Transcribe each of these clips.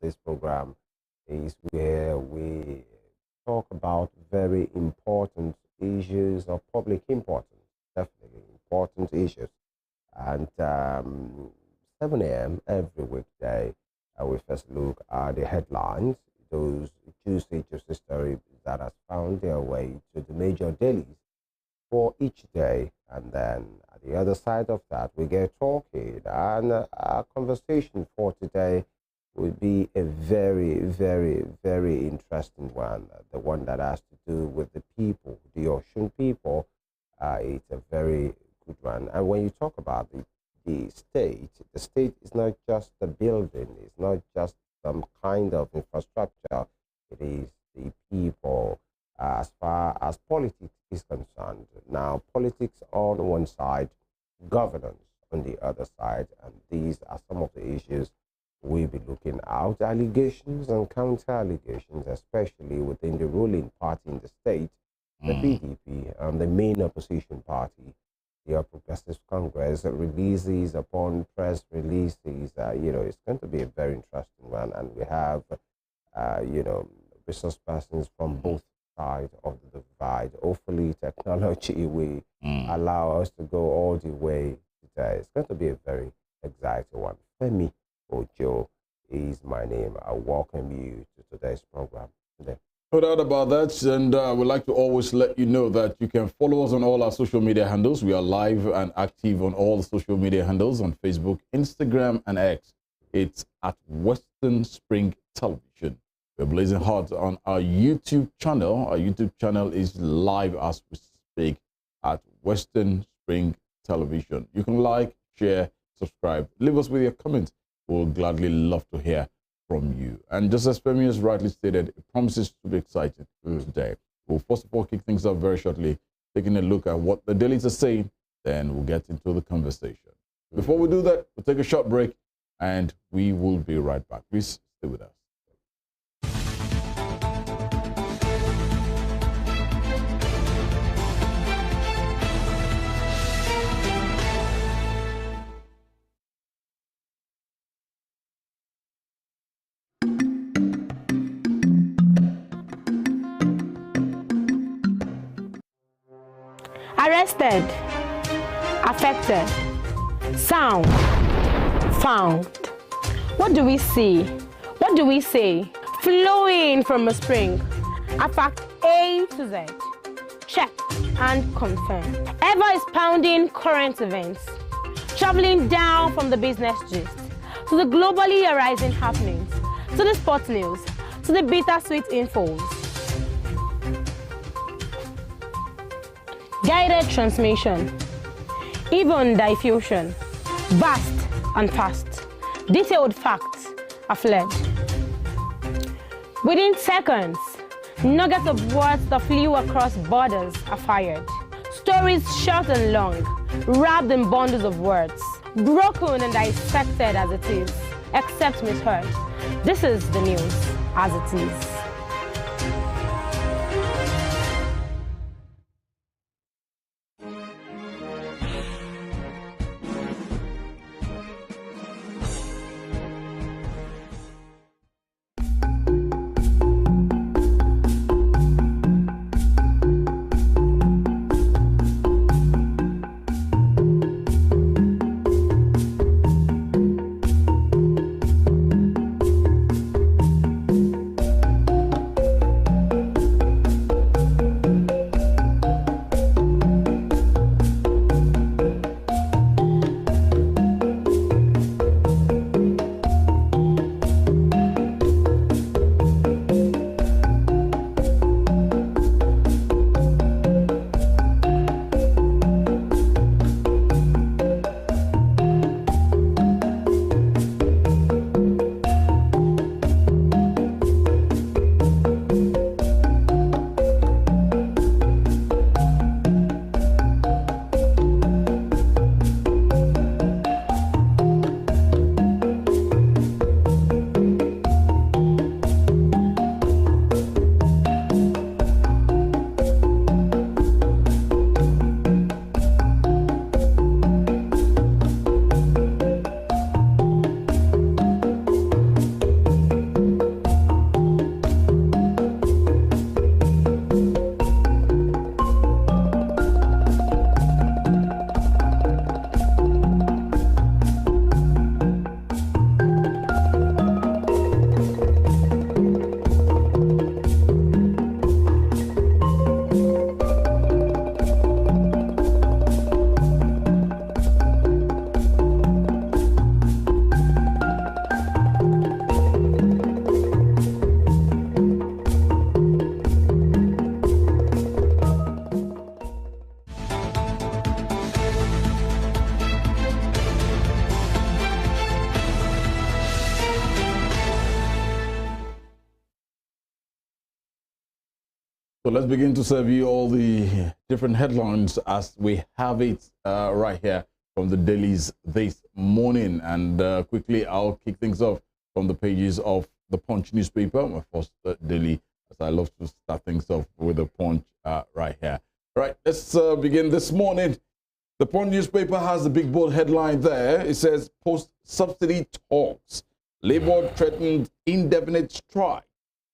this program is where we talk about very important issues of public importance, definitely important issues. And 7 a.m. every weekday, we first look at the headlines, those juicy stories that has found their way to the major dailies for each day. And then at the other side of that, we get talking. And our conversation for today will be a very, very, very interesting one. The one that has to do with the people, the Ocean people. It's a very good one. And when you talk about the state is not just the building, it's not just some kind of infrastructure, it is the people as far as politics is concerned. Now, politics on one side, governance on the other side, and these are some of the issues we'll be looking out. Allegations and counter allegations, especially within the ruling party in the state, the PDP, and the main opposition party, the Progressive Congress, releases upon press releases. It's going to be a very interesting one, and we have, resource persons from both sides of the divide. Hopefully, technology will allow us to go all the way today. It's going to be a very exciting one. FEMI Ojo is my name. I welcome you to today's program today. No doubt about that, and we'd like to always let you know that you can follow us on all our social media handles. We are live and active on all the social media handles on Facebook, Instagram, and X. It's at Western Spring Television. We're blazing hot on our YouTube channel. Our YouTube channel is live as we speak at Western Spring Television. You can like, share, subscribe. Leave us with your comments. We'll gladly love to hear from you. And just as Femi has rightly stated, it promises to be exciting today. We'll first of all kick things off very shortly, taking a look at what the dailies are saying, then we'll get into the conversation. Before we do that, we'll take a short break and we will be right back. Please stay with us. Arrested, affected, sound, found. What do we see? What do we say? Flowing from a spring. A fact A to Z. Check and confirm. Ever is pounding current events. Traveling down from the business gist to the globally arising happenings, to the sports news, to the bittersweet infos. Guided transmission, even diffusion, vast and fast, detailed facts are fled. Within seconds, nuggets of words that flew across borders are fired. Stories short and long, wrapped in bundles of words, broken and dissected as it is, except misheard. This is the news as it is. So let's begin to serve you all the different headlines as we have it right here from the dailies this morning. And quickly, I'll kick things off from the pages of the Punch newspaper, my first daily, as I love to start things off with the Punch right here. Right, let's begin this morning. The Punch newspaper has the big bold headline there. It says, post-subsidy talks. Labour threatened indefinite strike.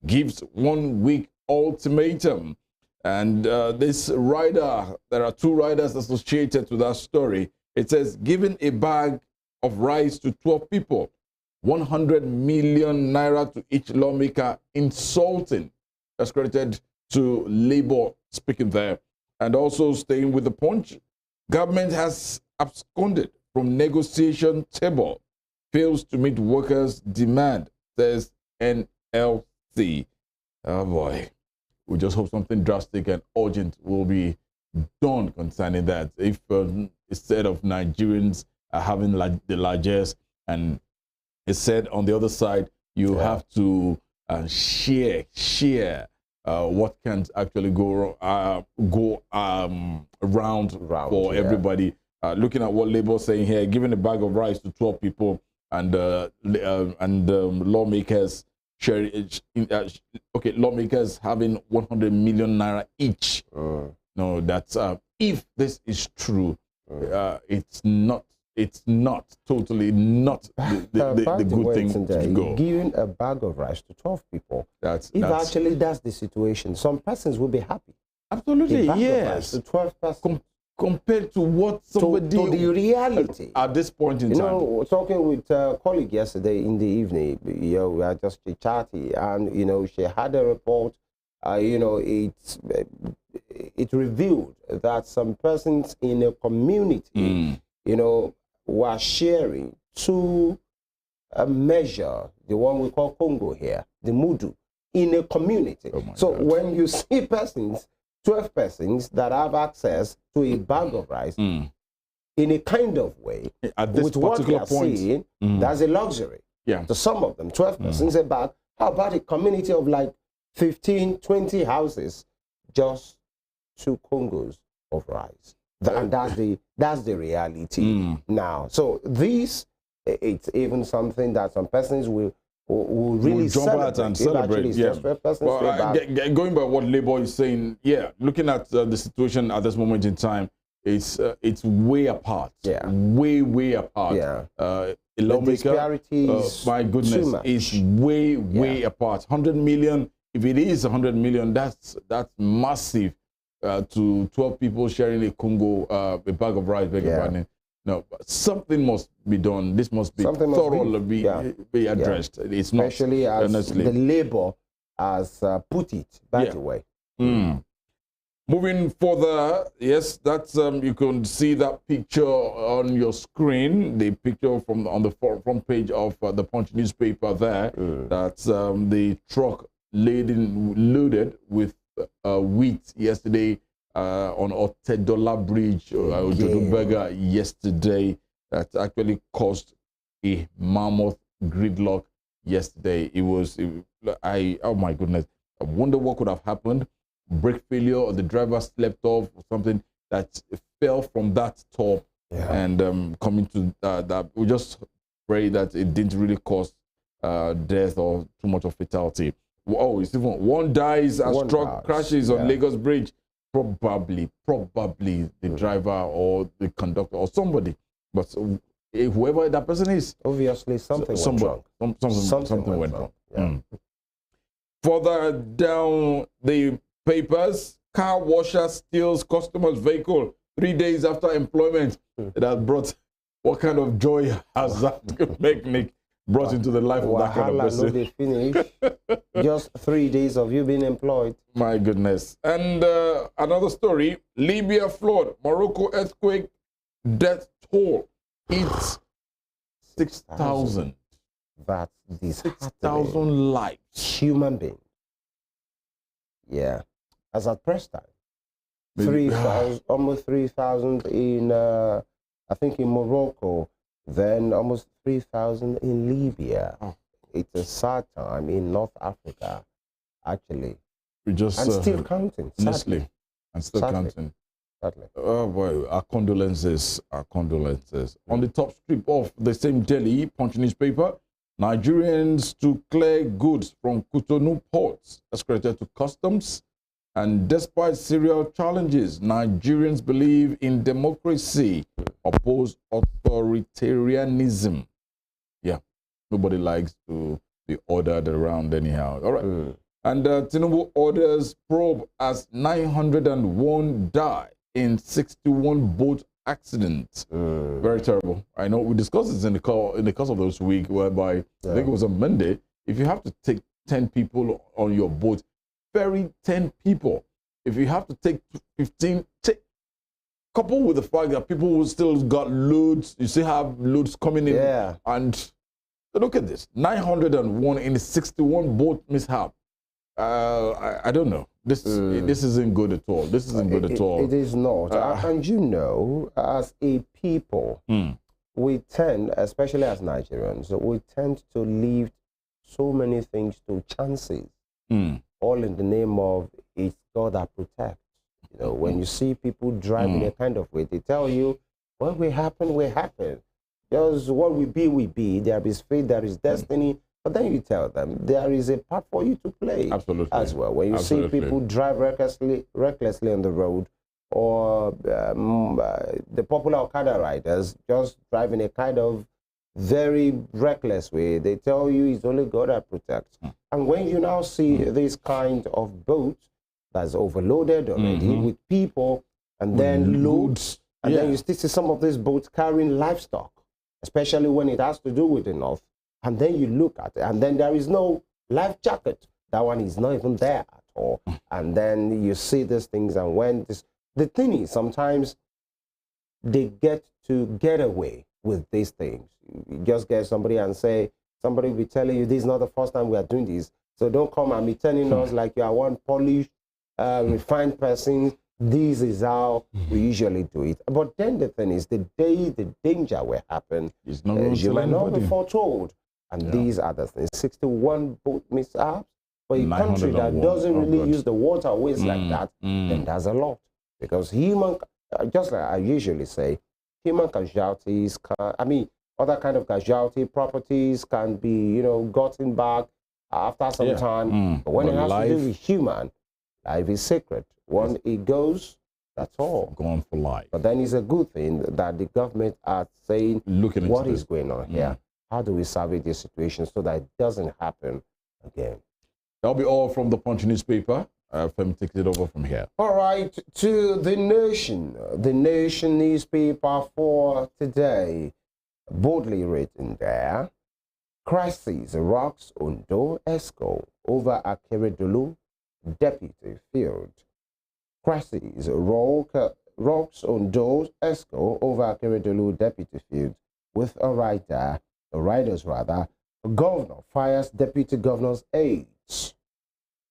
Gives 1 week ultimatum. And this rider, there are two riders associated to that story. It says, giving a bag of rice to 12 people. 100 million naira to each lawmaker, insulting. That's credited to Labour speaking there. And also staying with the Punch, government has absconded from negotiation table, fails to meet workers' demand, says NLC. Oh boy, we just hope something drastic and urgent will be done concerning that. If instead of Nigerians are having the largest, and it said on the other side, you have to share what can actually go around for everybody. Looking at what Labour saying here, giving a bag of rice to 12 people, and lawmakers sharing. Okay, lawmakers having 100 million naira each. No, that's if this is true, it's not totally not the good thing to go. Giving a bag of rice to 12 people. That's the situation, some persons will be happy. Absolutely, yes. To 12 persons. Compared to what somebody to the reality at this point in time. You know, talking with a colleague yesterday in the evening, we are just chatty, and she had a report. It revealed that some persons in a community, were sharing to measure the one we call Congo here, the Mudu, in a community. So when you see persons, 12 persons that have access to a bag of rice in a kind of way, at this with what they are point, seeing, that's a luxury. Yeah. To some of them, 12 persons a bag. How about a community of like 15, 20 houses, just 2 Congos of rice? And that's the reality now. So it's even something that some persons will really celebrate. And celebrate. Yeah. Going by what Labour is saying, looking at the situation at this moment in time, it's way apart. Yeah. Way apart. Yeah. A lawmaker, my goodness, is way apart. 100 million. If it is 100 million, that's massive. To 12 people sharing a Congo, a bag of rice, no, something must be done. This must be thoroughly be addressed. It's not, especially as honestly, the Labour has put it, by the way. Moving further, yes, that's you can see that picture on your screen. The picture on the front page of the Punch newspaper there. That's the truck loaded with wheat yesterday on Otedola Bridge, Ojoduberga yesterday. That actually caused a mammoth gridlock yesterday. Oh my goodness, I wonder what could have happened. Brake failure, or the driver slept off, or something that fell from that top and coming to that. We just pray that it didn't really cause death or too much of fatality. Oh, it's even one dies as truck crashes on Lagos Bridge. Probably the driver or the conductor or somebody. But whoever that person is, obviously something went wrong. Yeah. Further down the papers, car washer steals customer's vehicle 3 days after employment. It has brought, what kind of joy has that mechanic brought into the life of that kind of person? No, they finish. Just 3 days of you being employed. My goodness. And another story, Libya flood, Morocco earthquake, death toll. It's 6,000. That's 6,000 lives. Human beings. Yeah. As at press time. 3,000, almost 3,000 in, I think in Morocco, then almost 3,000 in Libya. It's a sad time in North Africa, actually. We just and still counting. honestly, and still counting. Sadly. Oh boy, our condolences, our condolences. On the top strip of the same daily Punch newspaper, Nigerians to clear goods from Cotonou ports escalated to customs. And despite serial challenges, Nigerians believe in democracy, oppose authoritarianism. Yeah, nobody likes to be ordered around anyhow. All right. And Tinubu orders probe as 901 die in 61 boat accidents. Very terrible. I know we discussed this in the course of this week, whereby I think it was on Monday. If you have to take 10 people on your boat, ferry 10 people. If you have to take 15, coupled with the fact that people will still got loads, you still have loads coming in. Yeah. And look at this, 901 in 61 boat mishap. I don't know. This isn't good at all. This isn't good at all. It is not. And you know, as a people, we tend, especially as Nigerians, we tend to leave so many things to chances, all in the name of it's God that protects. You know, when you see people driving a kind of way, they tell you, what will happen, will happen. Just what will be, will be. There is fate, there is destiny. But then you tell them there is a part for you to play. Absolutely. As well. When you see people drive recklessly on the road, or the popular Okada riders just driving a kind of very reckless way, they tell you it's only God that protects. And when you now see this kind of boat that's overloaded already with people, and then loads, and then you still see some of these boats carrying livestock, especially when it has to do with the north. And then you look at it, and then there is no life jacket. That one is not even there at all. And then you see these things, and when the thing is, sometimes they get to get away with these things. You just get somebody and say, somebody will be telling you, this is not the first time we are doing this. So don't come and be telling us like you are one polished, refined person. This is how we usually do it. But then the thing is, the day the danger will happen, you might not be foretold. And these are the things. 61 boat mishaps for a country that doesn't really use the waterways like that, then that's a lot. Because human, just like I usually say, human casualties other kind of casualty, properties can be, you know, gotten back after some time. But when it has to do with human, life is sacred. When it goes, that's all. Gone for life. But then it's a good thing that the government are saying, what is going on here? How do we salvage this situation so that it doesn't happen again? That'll be all from the Punch newspaper. FEMI takes it over from here. All right, to the Nation newspaper for today. Boldly written there, crisis rocks Ondo ESCO over Akeredolu deputy field. Crisis rocks Ondo ESCO over Akeredolu deputy field with riders, governor fires deputy governor's aides.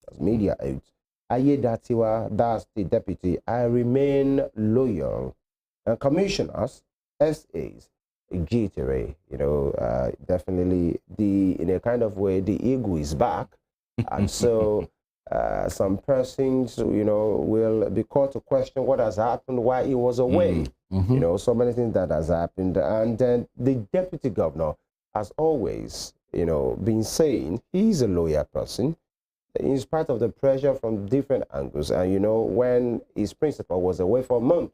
That's media aides. Ayedatiwa, that's the deputy. I remain loyal. And commissioners, SAs, jittery, you know, definitely in a kind of way, the ego is back. And so some persons, you know, will be called to question what has happened, why he was away. You know, so many things that has happened. And then the deputy governor has always, you know, been saying he's a loyal person in spite of the pressure from different angles. And, you know, when his principal was away for months,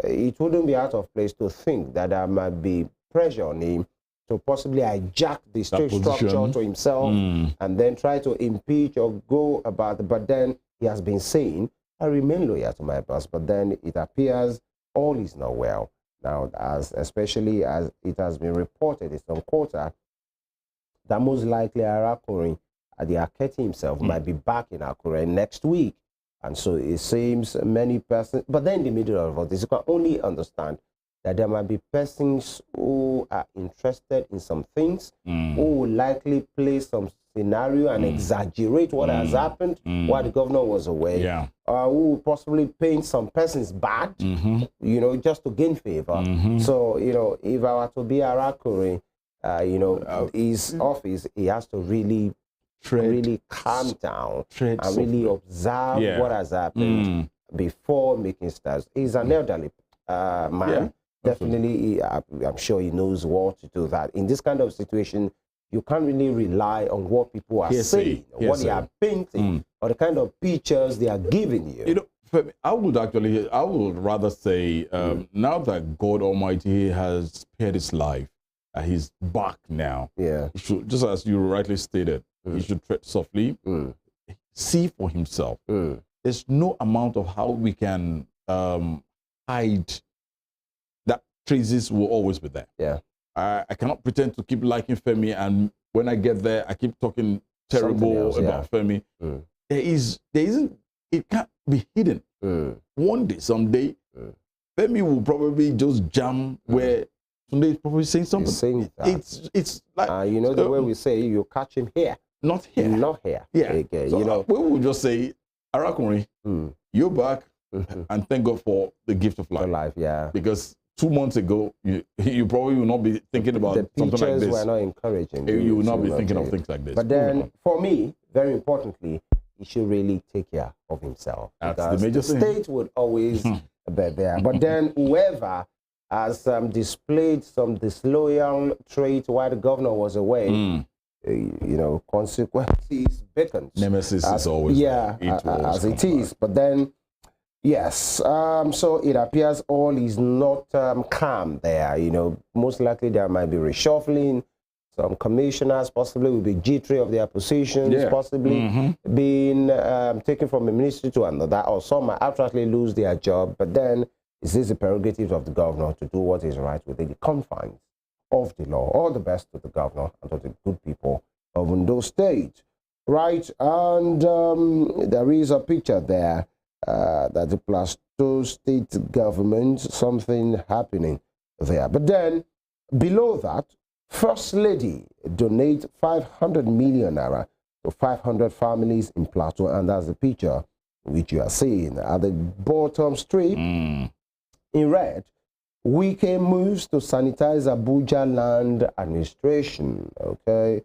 it wouldn't be out of place to think that there might be pressure on him to possibly hijack the state structure to himself and then try to impeach or go about it. But then he has been saying, I remain loyal to my boss. But then it appears all is not well. Now, especially as it has been reported in some quarter, that most likely Arakuri, the Aketi himself, might be back in Akure next week. And so it seems many persons, but then in the middle of all this, you can only understand that there might be persons who are interested in some things, who will likely play some scenario and exaggerate what has happened while the governor was away, who will possibly paint some persons bad, you know, just to gain favor. So, you know, if I were to be Arakuri, you know, his office, he has to really really calm down and really observe what has happened before making steps. He's an elderly man. Definitely, I'm sure he knows what to do that. In this kind of situation, you can't really rely on what people are saying, what they are painting, or the kind of pictures they are giving you. You know, I would rather say, now that God Almighty has spared his life, he's back now. Yeah. He should, just as you rightly stated, he should tread softly, see for himself. There's no amount of how we can hide that traces will always be there. Yeah. I cannot pretend to keep liking FEMI, and when I get there, I keep talking terrible about FEMI. It can't be hidden. One day, someday, FEMI will probably just jam where Tunde is probably saying something. It's like, you know, the way we say, you catch him here. Not here. Not here. Yeah. Okay, so, you know, we will just say, Arakuri, you're back, and thank God for the gift of life. Because 2 months ago, you probably will not be thinking about something like this. The pictures were not encouraging. You will not be thinking of things like this. But then, for me, very importantly, he should really take care of himself. That's the major thing. The state would always be there. But then whoever has displayed some disloyal trait while the governor was away, you know, consequences beckon. Nemesis is always there. As it is. But then, yes, so it appears all is not calm there. You know, most likely there might be reshuffling. Some commissioners possibly will be jittery of their positions, possibly being taken from a ministry to another, or some might outrightly lose their job. But then, is this the prerogative of the governor to do what is right within the confines of the law? All the best to the governor and to the good people of Ondo State. Right, and there is a picture there that the Plateau State government, something happening there. But then, below that, First Lady donate 500 million naira to 500 families in Plateau, and that's the picture which you are seeing at the bottom strip. In red, Wike moves to sanitize Abuja land administration. Okay,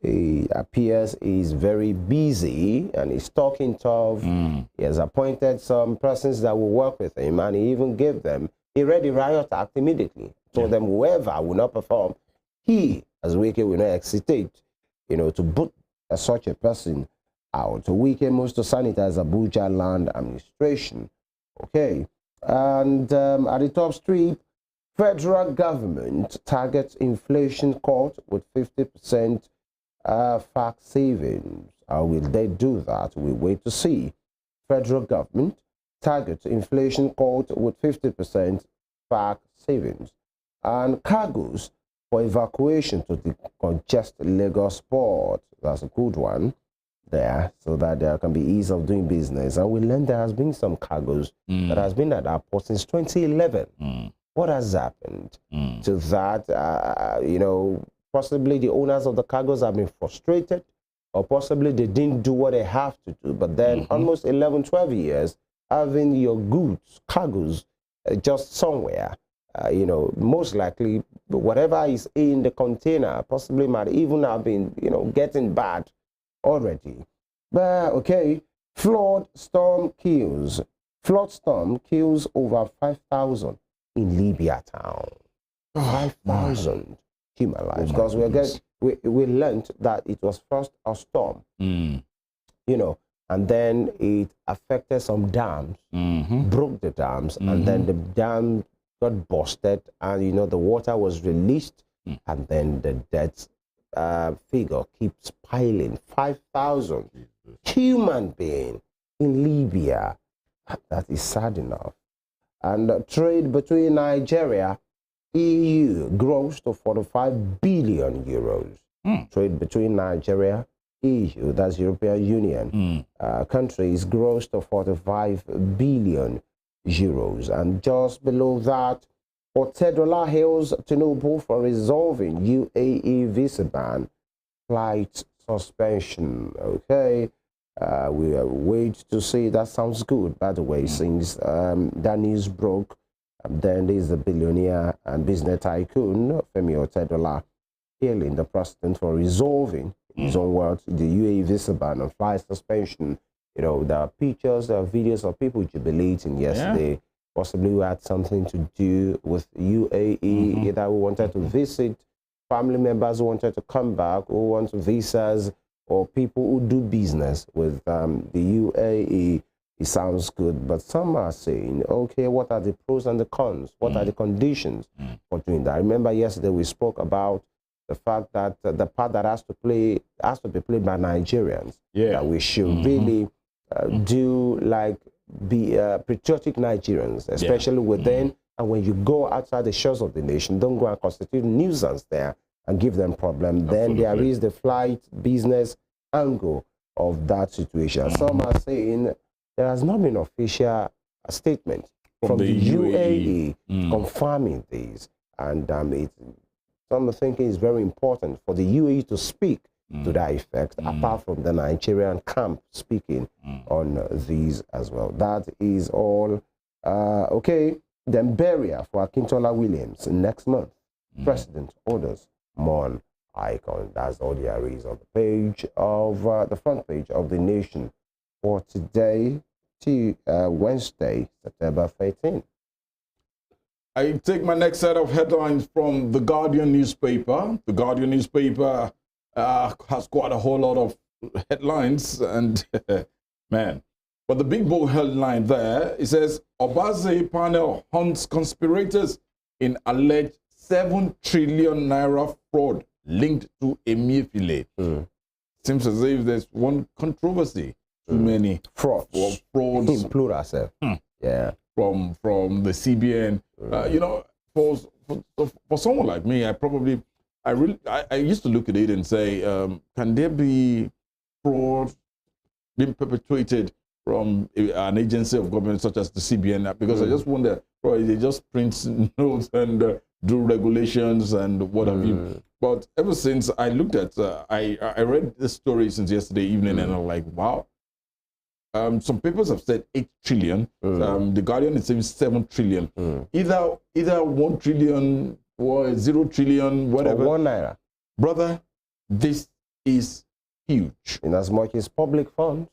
he appears he's very busy and he's talking tough. He has appointed some persons that will work with him, and he even gave them a ready riot act immediately. Told them whoever will not perform, he, as Wike, will not hesitate, you know, to put such a person out. Wike moves to sanitize Abuja land administration. Okay. And at the top strip, federal government targets inflation caught with 50% FAC savings. How will they do that? We wait to see. Federal government targets inflation caught with 50% FAC savings. And cargoes for evacuation to decongest Lagos port. That's a good one there, so that there can be ease of doing business. And we learned there has been some cargoes that has been at our port since 2011. What has happened to that? You know, possibly the owners of the cargoes have been frustrated, or possibly they didn't do what they have to do. But then almost 11, 12 years, having your goods, cargoes, just somewhere, you know, most likely whatever is in the container possibly might even have been, you know, getting bad already. But okay, flood storm kills over 5,000 in Libya town. 5,000 human lives. Because we learned that it was first a storm, you know, and then it affected some dams, broke the dams, and then the dam got busted, and you know the water was released, and then the death figure keeps piling. 5,000 human beings in Libya. That is sad enough. And trade between Nigeria, EU grows to 45 billion euros. Trade between Nigeria, EU, that's European Union, countries grows to 45 billion euros. And just below that, Otedola hails Tinubu for resolving UAE visa ban, flight suspension. Okay, we wait to see. That sounds good, by the way, since that news broke. Then there's the billionaire and business tycoon, Femi Otedola, hailing the president for resolving his own words, the UAE visa ban and flight suspension. You know, there are pictures, there are videos of people jubilating yesterday. Possibly we had something to do with UAE, either we wanted to visit family members who wanted to come back, who want visas, or people who do business with the UAE. It sounds good, but some are saying, okay, what are the pros and the cons? What are the conditions for doing that? I remember yesterday we spoke about the fact that the part that has to be played by Nigerians, that we should really do like be patriotic Nigerians, especially within, and when you go outside the shores of the nation, don't go and constitute nuisance there and give them problem. Then there is the flight business angle of that situation. Some are saying there has not been official statement from the UAE confirming this, and some are thinking it's very important for the UAE to speak to that effect, apart from the Nigerian camp speaking on these as well. That is all. Okay, then burial for Akintola Williams next month. President orders Mon icon. That's all there is on the page of the front page of the Nation for today, Wednesday, September 13. I take my next set of headlines from the Guardian newspaper. The Guardian newspaper has quite a whole lot of headlines, and man. But the big bold headline there, it says, Obaze panel hunts conspirators in alleged 7 trillion naira fraud linked to Emefiele. Seems as if there's one controversy too many frauds in plural, sir. Yeah, from the CBN. You know, for someone like me, I used to look at it and say, can there be fraud being perpetuated from an agency of government such as the CBN? Because I just wonder, they just print notes and do regulations and what have you. But ever since I looked at, I read this story since yesterday evening, and I'm like, wow. Some papers have said 8 trillion. The Guardian is saying 7 trillion. Either 1 trillion or 0 trillion, whatever. Or 1 naira. Brother, this is huge. In as much as public funds.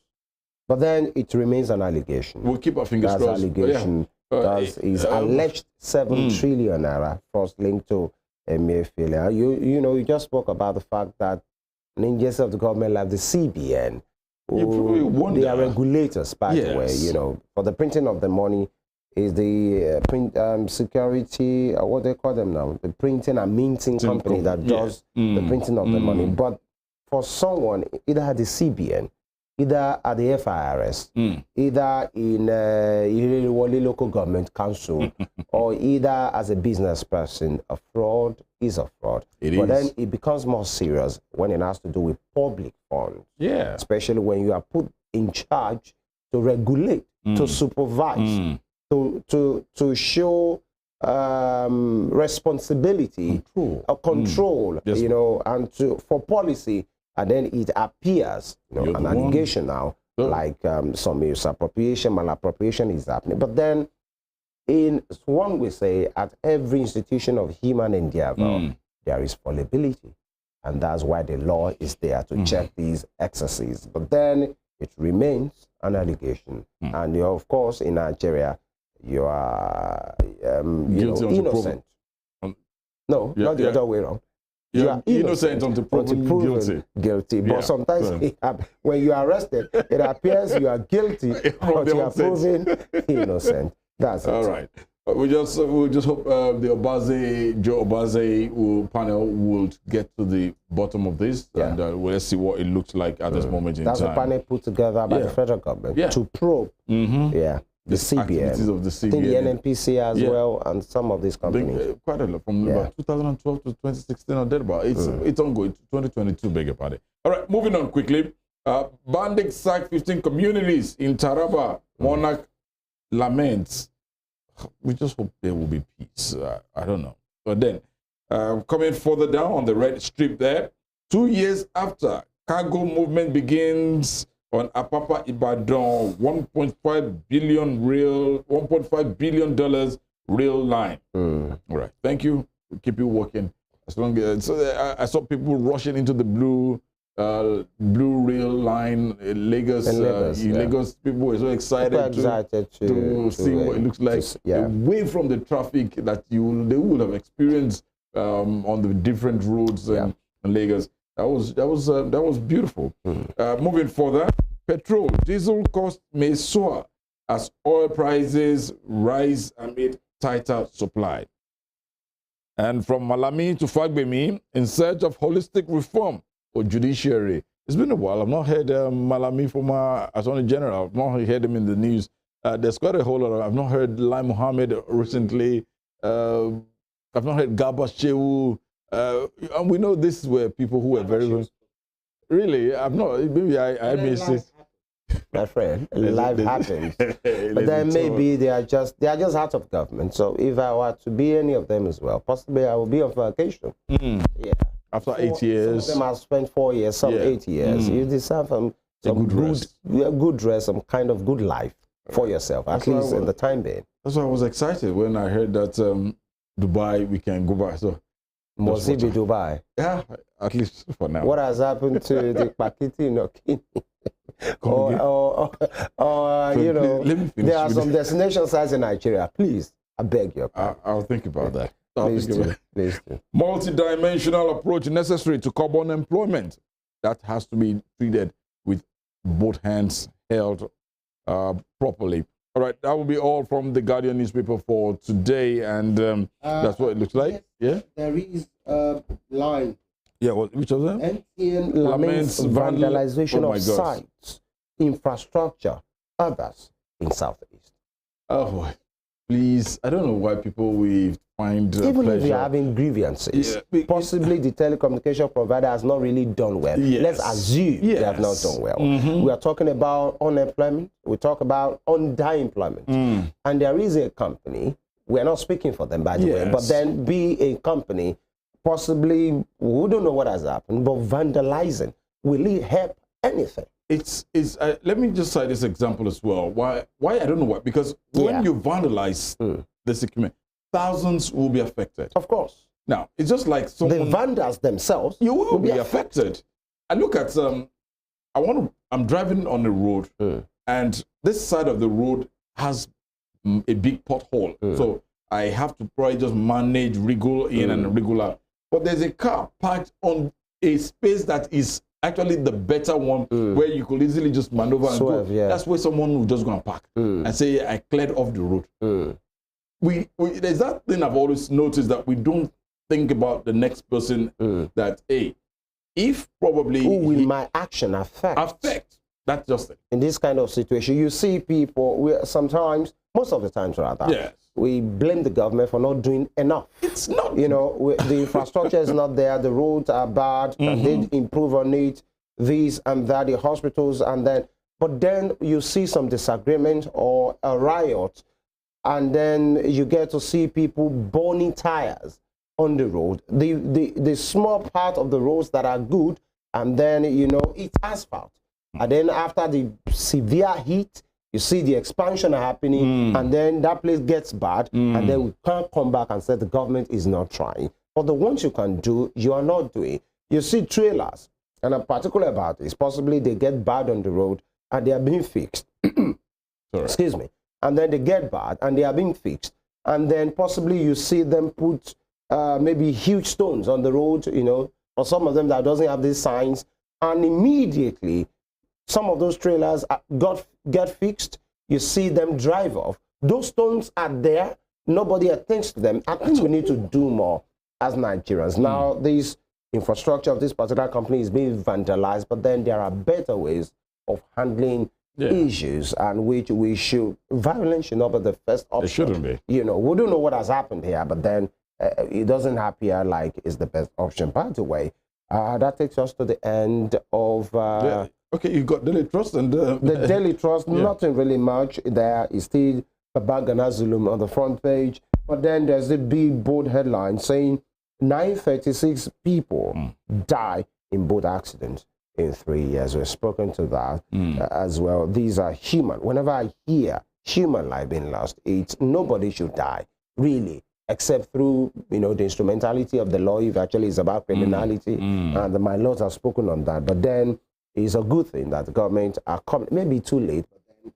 But then it remains an allegation. We'll keep our fingers crossed. That's allegation. That is alleged 7 trillion naira first linked to Emefiele. You know, you just spoke about the fact that an agency of the government like the CBN, they are regulators, by the way, you know, for the printing of the money is the security, what they call them now, the printing and minting company that does the printing of the money. But for someone, either at the CBN, either at the FIRS, either in local government council, or either as a business person, a fraud is a fraud. But then it becomes more serious when it has to do with public funds. Yeah. Especially when you are put in charge to regulate, to supervise, to show responsibility, control, you know, and for policy. And then it appears, you know, an allegation now, like some misappropriation, malappropriation is happening. But then, in one we say, at every institution of human endeavor, there is fallibility. And that's why the law is there to check these excesses. But then it remains an allegation. And you're, of course, in Nigeria, you are innocent. No, not the other way around. You are innocent until proven guilty. But sometimes when you are arrested, it appears you are guilty, but you are proven innocent. That's it. All right. We just hope the Joe Obaze panel will get to the bottom of this, and let's see what it looks like at this moment in time. That's a panel put together by the federal government to probe. The CBN, of the CBN. I think the NNPC as well, and some of these companies. Quite a lot, from about 2012 to 2016 or thereabout. It's ongoing, 2022, beg your pardon. All right, moving on quickly. Bandits sack 15 communities in Taraba. Monarch laments. We just hope there will be peace. I don't know. But then, coming further down on the red strip there, 2 years after cargo movement begins on Apapa Ibadan, $1.5 billion rail line. All right, thank you. We'll keep you working as long as. So I saw people rushing into the blue blue rail line in Lagos. Lagos people were so excited, to see what it looks like away from the traffic that they would have experienced on the different roads in Lagos. That was beautiful. Moving further, petrol, diesel cost may soar as oil prices rise amid tighter supply. And from Malami to Fagbemi, in search of holistic reform for judiciary. It's been a while. I've not heard Malami from Attorney General. I've not heard him in the news. There's quite a whole lot. I've not heard Lai Mohammed recently. I've not heard Garba Shehu. And we know this were people who were very... Really? I've not... Maybe I missed it. My friend, life happens. But then maybe they are just out of government. So if I were to be any of them as well, possibly I will be on vacation. Yeah. After 8 years. Some of them have spent 4 years, some 8 years. You deserve some good rest, some kind of good life for yourself, at least in the time being. That's why I was excited when I heard that Dubai, we can go back. So must it be Dubai? Yeah, at least for now. What has happened to the Pakiti Nokini? or you know, there are some destination sites in Nigeria. Please, I beg you. I'll think about that. Please do. Multi-dimensional approach necessary to curb unemployment. That has to be treated with both hands held properly. All right, that will be all from the Guardian newspaper for today, and that's what it looks like. Yes, there is a line. Yeah, which of them? NTN laments vandalization of sites, infrastructure, others in Southeast. Oh boy, please! I don't know why people will find even pleasure. if you're having grievances, possibly the telecommunication provider has not really done well. Let's assume they have not done well. We are talking about unemployment. We talk about underemployment, and there is a company. We are not speaking for them, by the way, but then be a company. Possibly, we don't know what has happened, but vandalizing, will it help anything? Let me just cite this example as well. Why I don't know why. Because when you vandalize this equipment, thousands will be affected. Of course. Now, it's just like someone... The vandals themselves you will be affected. I look at, I'm driving on the road, and this side of the road has a big pothole. So I have to probably just manage, wriggle in and wriggle out. But there's a car parked on a space that is actually the better one, where you could easily just maneuver and go. That's where someone will just go and park and say, I cleared off the road. There's that thing I've always noticed, that we don't think about the next person, that, hey, if probably... Who will my action affect? That's just it. In this kind of situation, you see people, sometimes, most of the times rather, we blame the government for not doing enough. It's not. You know, the infrastructure is not there, the roads are bad, and they improve on it, this and that, the hospitals, but then you see some disagreement or a riot, and then you get to see people burning tires on the road. The small part of the roads that are good, and then, you know, it's asphalt. And then after the severe heat, you see the expansion happening, and then that place gets bad, and then we can't come back and say the government is not trying. But the ones you can do, you are not doing. You see trailers, and I'm particular about this, possibly they get bad on the road, and they are being fixed. Excuse me. And then they get bad, and they are being fixed. And then possibly you see them put maybe huge stones on the road, you know, or some of them that doesn't have these signs, and immediately some of those trailers get fixed. You see them drive off. Those stones are there. Nobody attends to them. I think we need to do more as Nigerians. Now, this infrastructure of this particular company is being vandalized, but then there are better ways of handling issues, and which we should... Violence should not be the first option. It shouldn't be. You know, we don't know what has happened here, but then it doesn't appear like it's the best option. By the way, that takes us to the end of... Okay, you got Daily Trust and... the Daily Trust, nothing really much there. It's still Babagana Zulum on the front page. But then there's the big bold headline saying 936 people die in boat accidents in 3 years. We've spoken to that as well. These are human. Whenever I hear human life being lost, it's nobody should die, really. except through, the instrumentality of the law, if actually it's about criminality. And my laws have spoken on that. But then it's a good thing that the government are coming, maybe too late, but then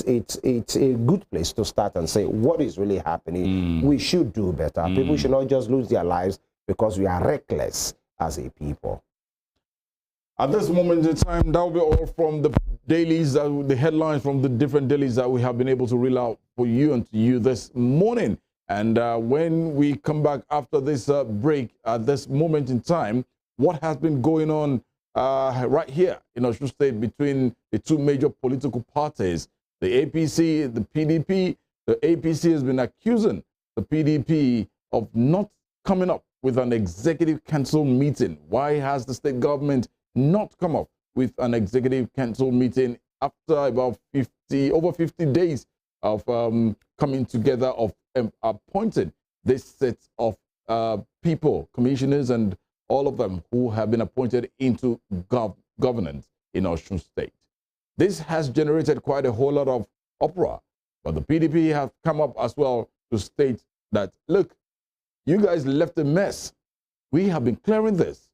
it's a good place to start and say what is really happening. We should do better. People should not just lose their lives because we are reckless as a people. At this moment in time, that will be all from the dailies, the headlines from the different dailies that we have been able to reel out for you and to you this morning. And when we come back after this break, at this moment in time, what has been going on right here in Osun State between the two major political parties, the APC, the PDP. The APC has been accusing the PDP of not coming up with an executive council meeting. Why has the state government not come up with an executive council meeting after about over 50 days of coming together, of appointing this set of people, commissioners and all of them who have been appointed into governance in Osun State? This has generated quite a whole lot of uproar, but the PDP have come up as well to state that, look, you guys left a mess. We have been clearing this.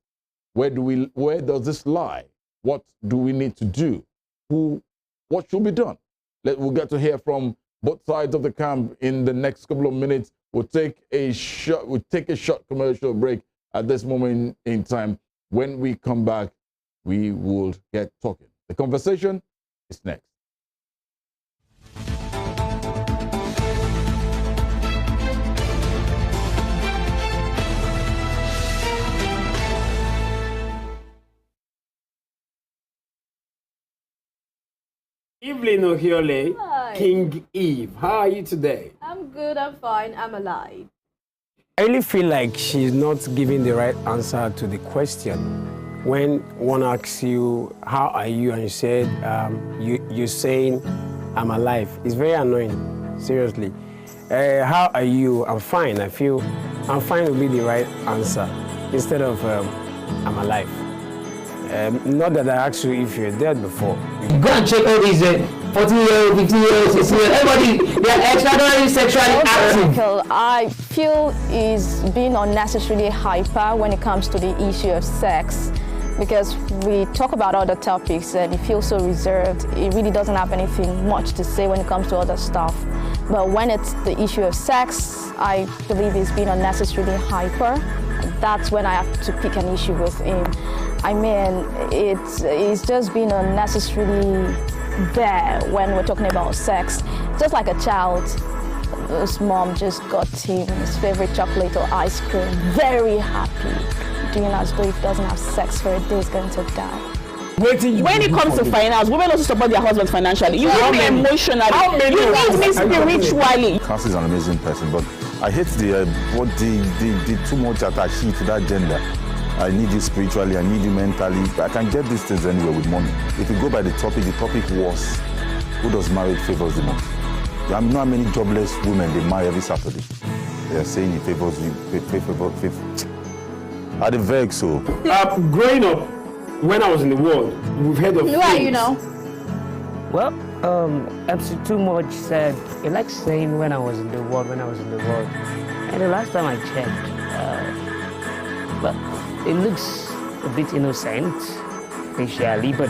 Where does this lie? What do we need to do? What should be done? We'll get to hear from both sides of the camp in the next couple of minutes. We'll take a short commercial break at this moment in time. When we come back, we will get talking. The conversation is next. Evelyn Ohiole, Hi. King Eve. How are you today? I'm good, I'm fine, I'm alive. I really feel like she's not giving the right answer to the question. When one asks you, how are you? And you said, you're saying, I'm alive. It's very annoying, seriously. How are you? I'm fine. I feel I'm fine would be the right answer instead of I'm alive. Not that I asked you if you're dead before. Go and check all these 14-year-old, 15-year-old, 16-year-old, everybody, they are extraordinarily sexually active. I feel is being unnecessarily hyper when it comes to the issue of sex, because we talk about other topics and he feels so reserved. He really doesn't have anything much to say when it comes to other stuff. But when it's the issue of sex, I believe he's being unnecessarily hyper. That's when I have to pick an issue with him. I mean, it's just been unnecessarily there when we're talking about sex. Just like a child, his mom just got him his favorite chocolate or ice cream, very happy, doing as though if he doesn't have sex for a day, he's going to die. When it comes to finance, women also support their husbands financially. You need me emotionally. You need me spiritually. Nancy is an amazing person, but I hate the too much attachment to that gender. I need you spiritually, I need you mentally. I can get these things anywhere with money. If you go by the topic was, who does marriage favors the most? I know how many jobless women they marry every Saturday. They are saying it favors you, I the vex so. Growing up, when I was in the world, we've heard of Who are you now? Well, MC Too Much said, he likes saying when I was in the world. And the last time I checked, well, it looks a bit innocent, facially, but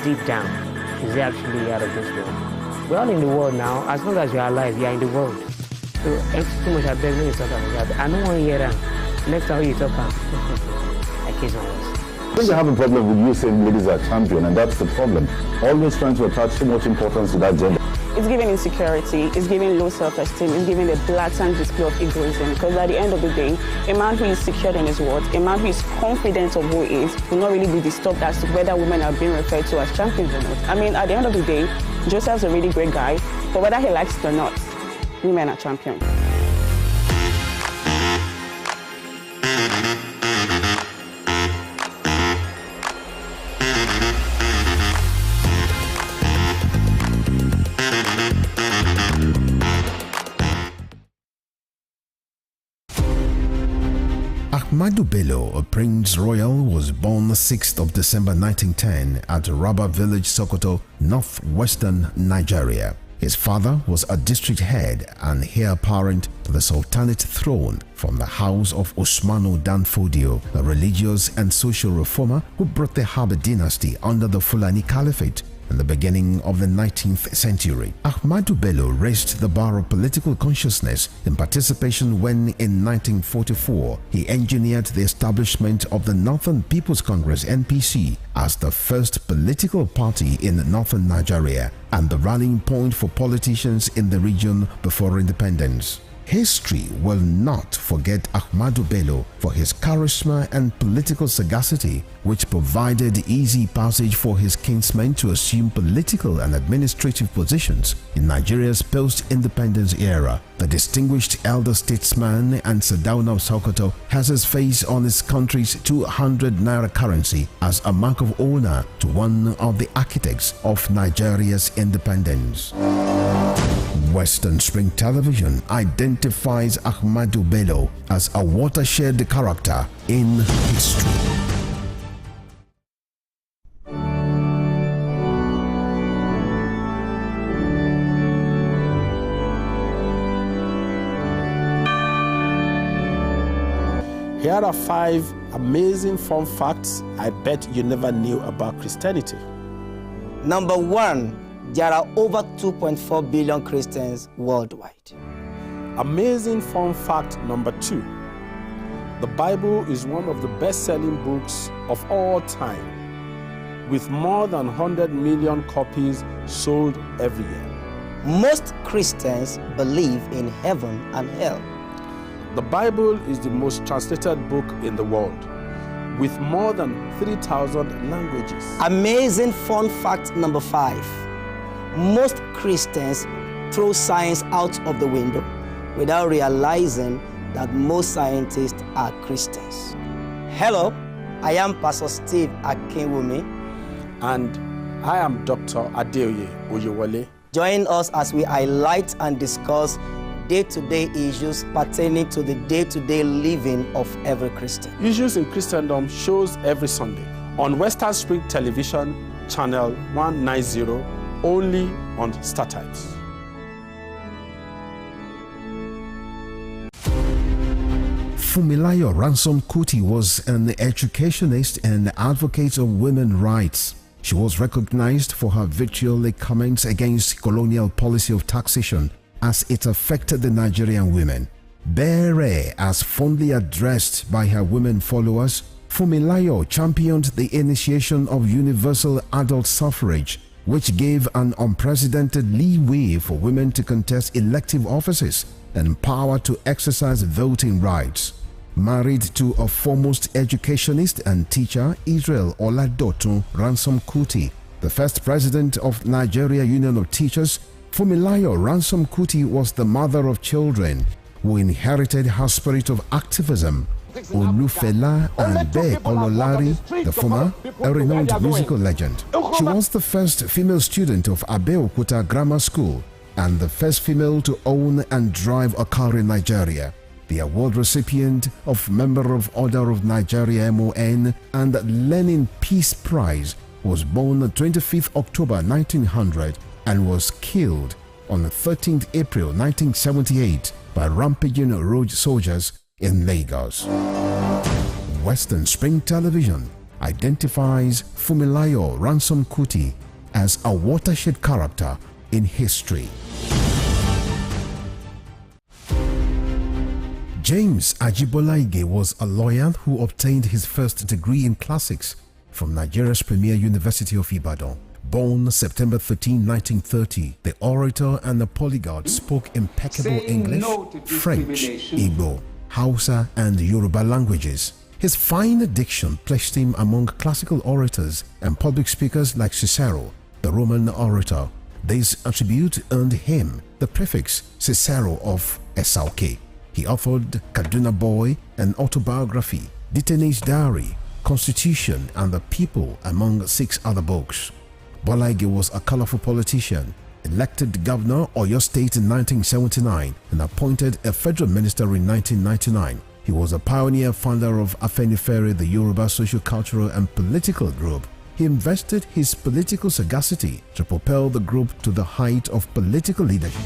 deep down, is he actually out of this world? We're all in the world now. As long as you're alive, you're in the world. So, MC Too Much, I beg when you talk about that. I don't want to hear that. Next time you talk about I kiss my words. I think I have a problem with you saying ladies are champion, and that's the problem. Always trying to attach so much importance to that gender. It's giving insecurity, it's giving low self-esteem, it's giving a blatant display of egoism. Because at the end of the day, a man who is secured in his words, a man who is confident of who he is, will not really be disturbed as to whether women are being referred to as champions or not. I mean, at the end of the day, Joseph's a really great guy, but whether he likes it or not, women are champions. Ahmadu Bello, a Prince Royal, was born 6th of December 1910 at Raba Village, Sokoto, northwestern Nigeria. His father was a district head and heir apparent to the Sultanate throne from the house of Usmanu Danfodio, a religious and social reformer who brought the Habib dynasty under the Fulani Caliphate in the beginning of the 19th century. Ahmadu Bello raised the bar of political consciousness in participation when, in 1944, he engineered the establishment of the Northern People's Congress (NPC) as the first political party in northern Nigeria and the rallying point for politicians in the region before independence. History will not forget Ahmadu Bello for his charisma and political sagacity, which provided easy passage for his kinsmen to assume political and administrative positions in Nigeria's post-independence era. The distinguished elder statesman and Sardauna of Sokoto has his face on his country's 200 naira currency as a mark of honor to one of the architects of Nigeria's independence. Western Spring Television identifies Ahmadu Bello as a watershed character in history. Here are 5 amazing fun facts I bet you never knew about Christianity. Number 1. There are over 2.4 billion Christians worldwide. Amazing fun fact number 2. The Bible is one of the best-selling books of all time, with more than 100 million copies sold every year. Most Christians believe in heaven and hell. The Bible is the most translated book in the world, with more than 3,000 languages. Amazing fun fact number 5. Most Christians throw science out of the window without realizing that most scientists are Christians. Hello, I am Pastor Steve Akinwumi. And I am Dr. Adeoye Oyewole. Join us as we highlight and discuss day-to-day issues pertaining to the day-to-day living of every Christian. Issues in Christendom shows every Sunday on Western Spring Television, channel 190, only on StarTimes. Funmilayo Ransom Kuti was an educationist and advocate of women's rights. She was recognized for her vitriolic comments against colonial policy of taxation as it affected the Nigerian women. Bere, as fondly addressed by her women followers, Funmilayo championed the initiation of universal adult suffrage, which gave an unprecedented leeway for women to contest elective offices and power to exercise voting rights. Married to a foremost educationist and teacher, Israel Oladotun Ransom Kuti, the first president of Nigeria Union of Teachers, Funmilayo Ransom Kuti was the mother of children who inherited her spirit of activism. Olufela and Be Ololari, the former, a renowned musical legend. She was the first female student of Abeokuta Grammar School and the first female to own and drive a car in Nigeria. The award recipient of Member of Order of Nigeria MON and Lenin Peace Prize, was born on 25th October 1900 and was killed on 13th April 1978 by rampaging road soldiers in Lagos. Western Spring Television identifies Funmilayo Ransom Kuti as a watershed character in history. James Ajibolaige was a lawyer who obtained his first degree in classics from Nigeria's premier University of Ibadan. Born September 13, 1930, the orator and the polyglot spoke impeccable English, French, Igbo, Hausa and Yoruba languages. His fine diction placed him among classical orators and public speakers like Cicero, the Roman orator. This attribute earned him the prefix Cicero of Esauke. He authored Kaduna Boy, an autobiography, Detainee Diary, Constitution and the People, among 6 other books. Bolaige was a colorful politician, elected governor of Oyo State in 1979 and appointed a federal minister in 1999. He was a pioneer founder of Afenifere, the Yoruba social, cultural and political group. he invested his political sagacity to propel the group to the height of political leadership.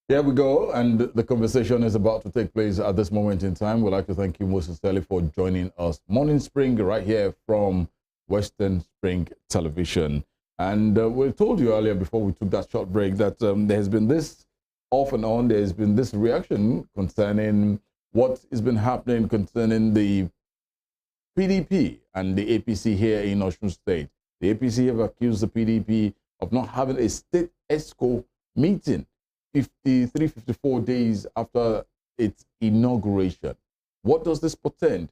Here we go, and the conversation is about to take place at this moment in time. We'd like to thank you most sincerely for joining us. Morning Spring, right here from Western Spring Television. And we told you earlier before we took that short break that there has been this off and on, there's been this reaction concerning what has been happening concerning the PDP and the APC here in Osun State. The APC have accused the PDP of not having a state ESCO meeting 54 days after its inauguration. What does this portend?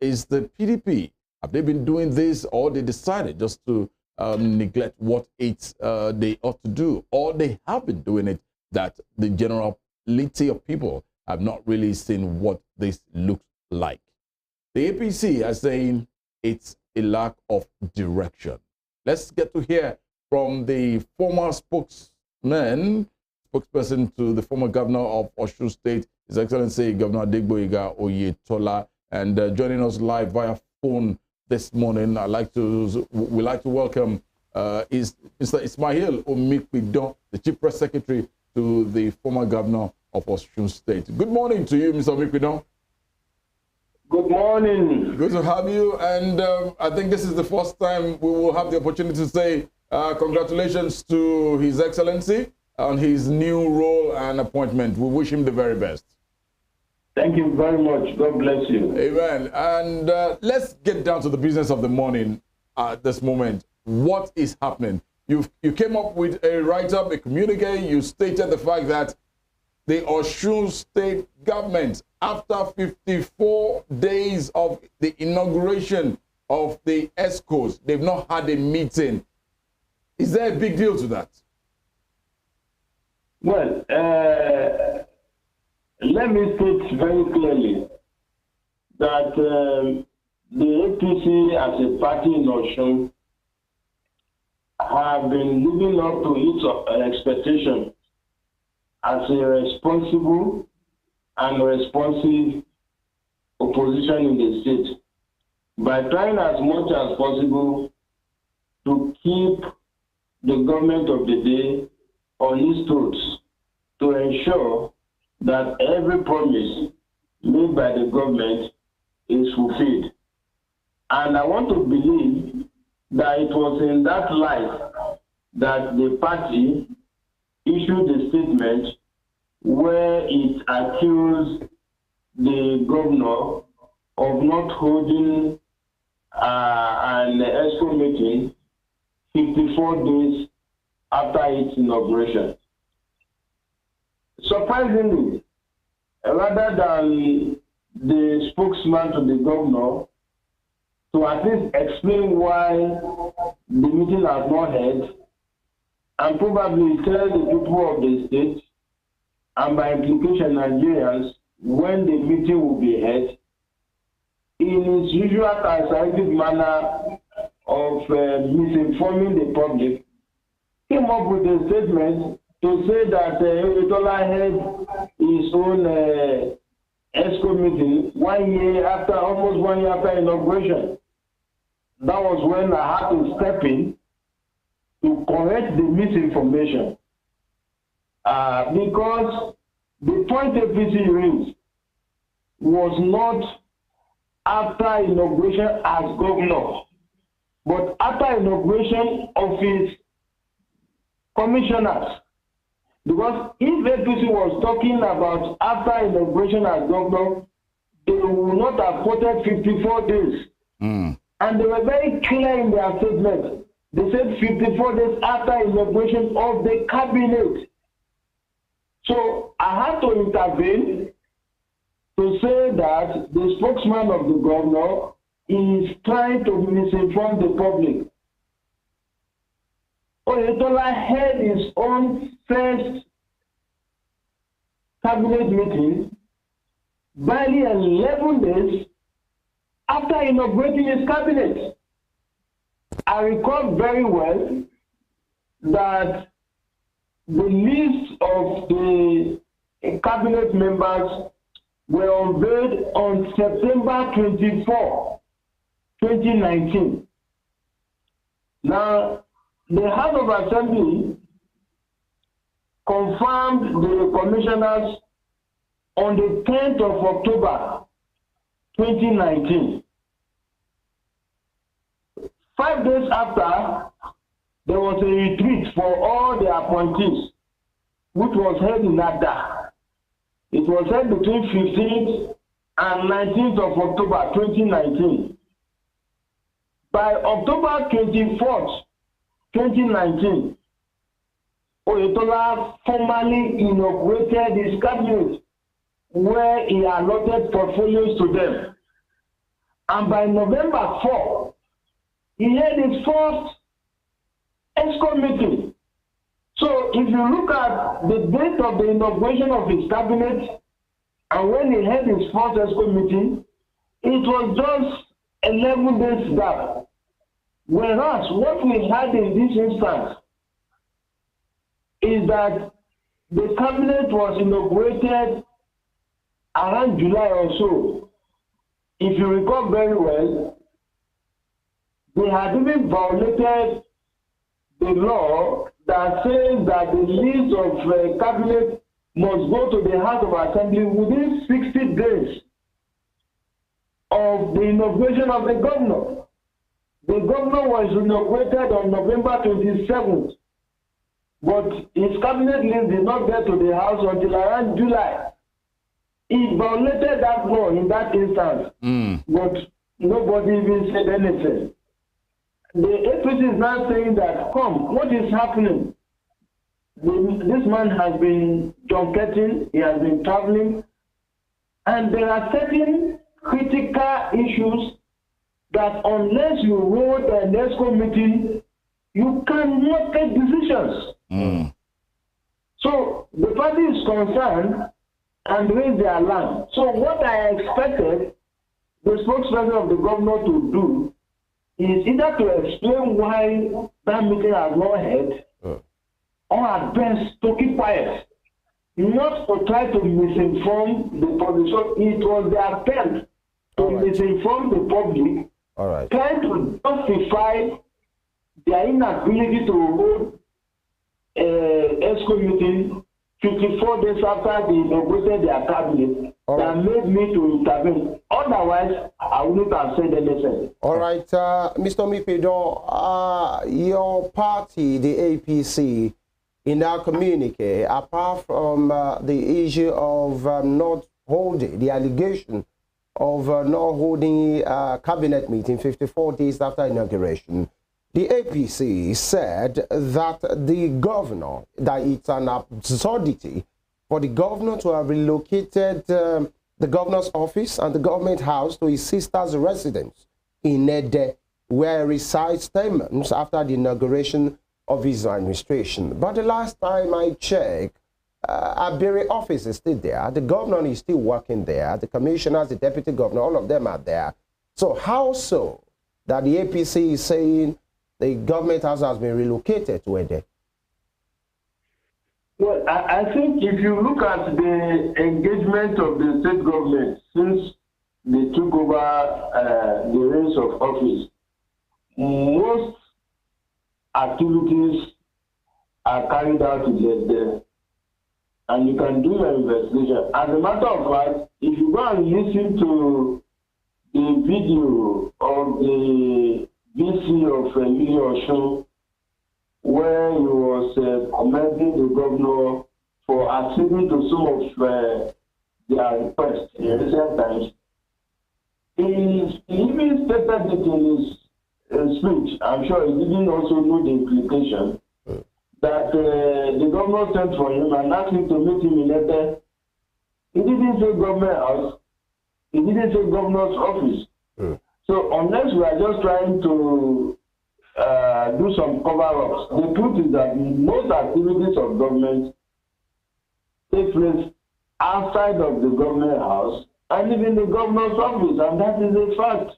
Is the PDP, have they been doing this, or they decided just to neglect what they ought to do, or they have been doing it that the generality of people have not really seen what this looks like? The APC are saying it's a lack of direction. Let's get to hear from the former spokesperson to the former governor of Osun State, His Excellency Governor Adegboyega Oyetola, and joining us live via phone this morning. We like to welcome is Mr. Ismail Omikpidon, the Chief Press Secretary to the former governor of Osun State. Good morning to you, Mr. Omikpidon. Good morning. Good to have you, and I think this is the first time we will have the opportunity to say congratulations to His Excellency on his new role and appointment. We wish him the very best. Thank you very much. God bless you. Amen. And let's get down to the business of the morning at this moment. What is happening? You came up with a write-up, a communique. You stated the fact that the Osun State government, after 54 days of the inauguration of the ESCOs, they've not had a meeting. Is there a big deal to that? Well, let me state very clearly that the APC as a party in Osun have been living up to its expectation as a responsible and responsive opposition in the state by trying as much as possible to keep the government of the day on its toes to ensure that every promise made by the government is fulfilled. And I want to believe that it was in that light that the party issued a statement where it accused the governor of not holding an ESCO meeting 54 days after its inauguration. Surprisingly, rather than the spokesman to the governor to at least explain why the meeting has not held, and probably tell the people of the state, and by implication Nigerians, when the meeting will be held, in its usual conservative manner of misinforming the public, came up with a statement to say that Oyetola had his own ESCO meeting 1 year after, almost 1 year after inauguration. That was when I had to step in to correct the misinformation. Because the point APC raised was not after inauguration as governor, but after inauguration of his commissioners. Because if APC was talking about after inauguration as governor, they would not have quoted 54 days. And they were very clear in their statement. They said 54 days after inauguration of the cabinet. So I had to intervene to say that the spokesman of the governor is trying to misinform the public. Oyetola held his own first cabinet meeting barely 11 days after inaugurating his cabinet. I recall very well that the list of the cabinet members were unveiled on September 24, 2019. Now, the House of Assembly confirmed the commissioners on the 10th of October 2019. 5 days after, there was a retreat for all the appointees, which was held in Ada. It was held between 15th and 19th of October 2019. By October 24th, 2019, Oyetola formally inaugurated his cabinet, where he allotted portfolios to them. And by November 4, he held his first ESCO meeting. So if you look at the date of the inauguration of his cabinet and when he held his first ESCO meeting, it was just 11 days gap. Whereas what we had in this instance is that the cabinet was inaugurated around July or so. If you recall very well, they had even violated the law that says that the list of cabinet must go to the House of Assembly within 60 days of the inauguration of the governor. The governor was inaugurated on November 27th, but his cabinet list did not get to the House until around July. He violated that law in that instance, but nobody even said anything. The APC is now saying that, come, what is happening? This man has been junketing, he has been traveling, and there are certain critical issues that unless you hold an ESCO meeting, you cannot take decisions. So the party is concerned and raised the alarm. So what I expected the spokesperson of the governor to do is either to explain why that meeting has not held, or at best to keep quiet, not to try to misinform the public. So it was the attempt to misinform the public, trying to justify their inability to hold ESCO meeting 54 days after they inaugurated their cabinet, that made me to intervene. Otherwise, I wouldn't have said anything. All right, Mr. Mipido, your party, the APC, in our communique, apart from the issue of not holding, the allegation of not holding a cabinet meeting 54 days after inauguration, the APC said that the governor, that it's an absurdity for the governor to have relocated the governor's office and the government house to his sister's residence in Ede, where he resides 10 months after the inauguration of his administration. But the last time I checked, Abiri office is still there. The governor is still working there. The commissioners, the deputy governor, all of them are there. So how so that the APC is saying the government house has been relocated to Ede? Well, I think if you look at the engagement of the state government since they took over the reins of office, most activities are carried out in Ede, and you can do your investigation. As a matter of fact, if you go and listen to the video of the VC of Osun, where he was commending the governor for acceding to some of their requests in recent times, he even stated it in his speech. I'm sure he didn't also know the implication that the governor sent for him and asked him to meet him in Ede. He didn't say government house. He didn't say governor's office. So unless we are just trying to do some cover-ups, the truth is that most activities of government take place outside of the government house and even the governor's office, and that is a fact.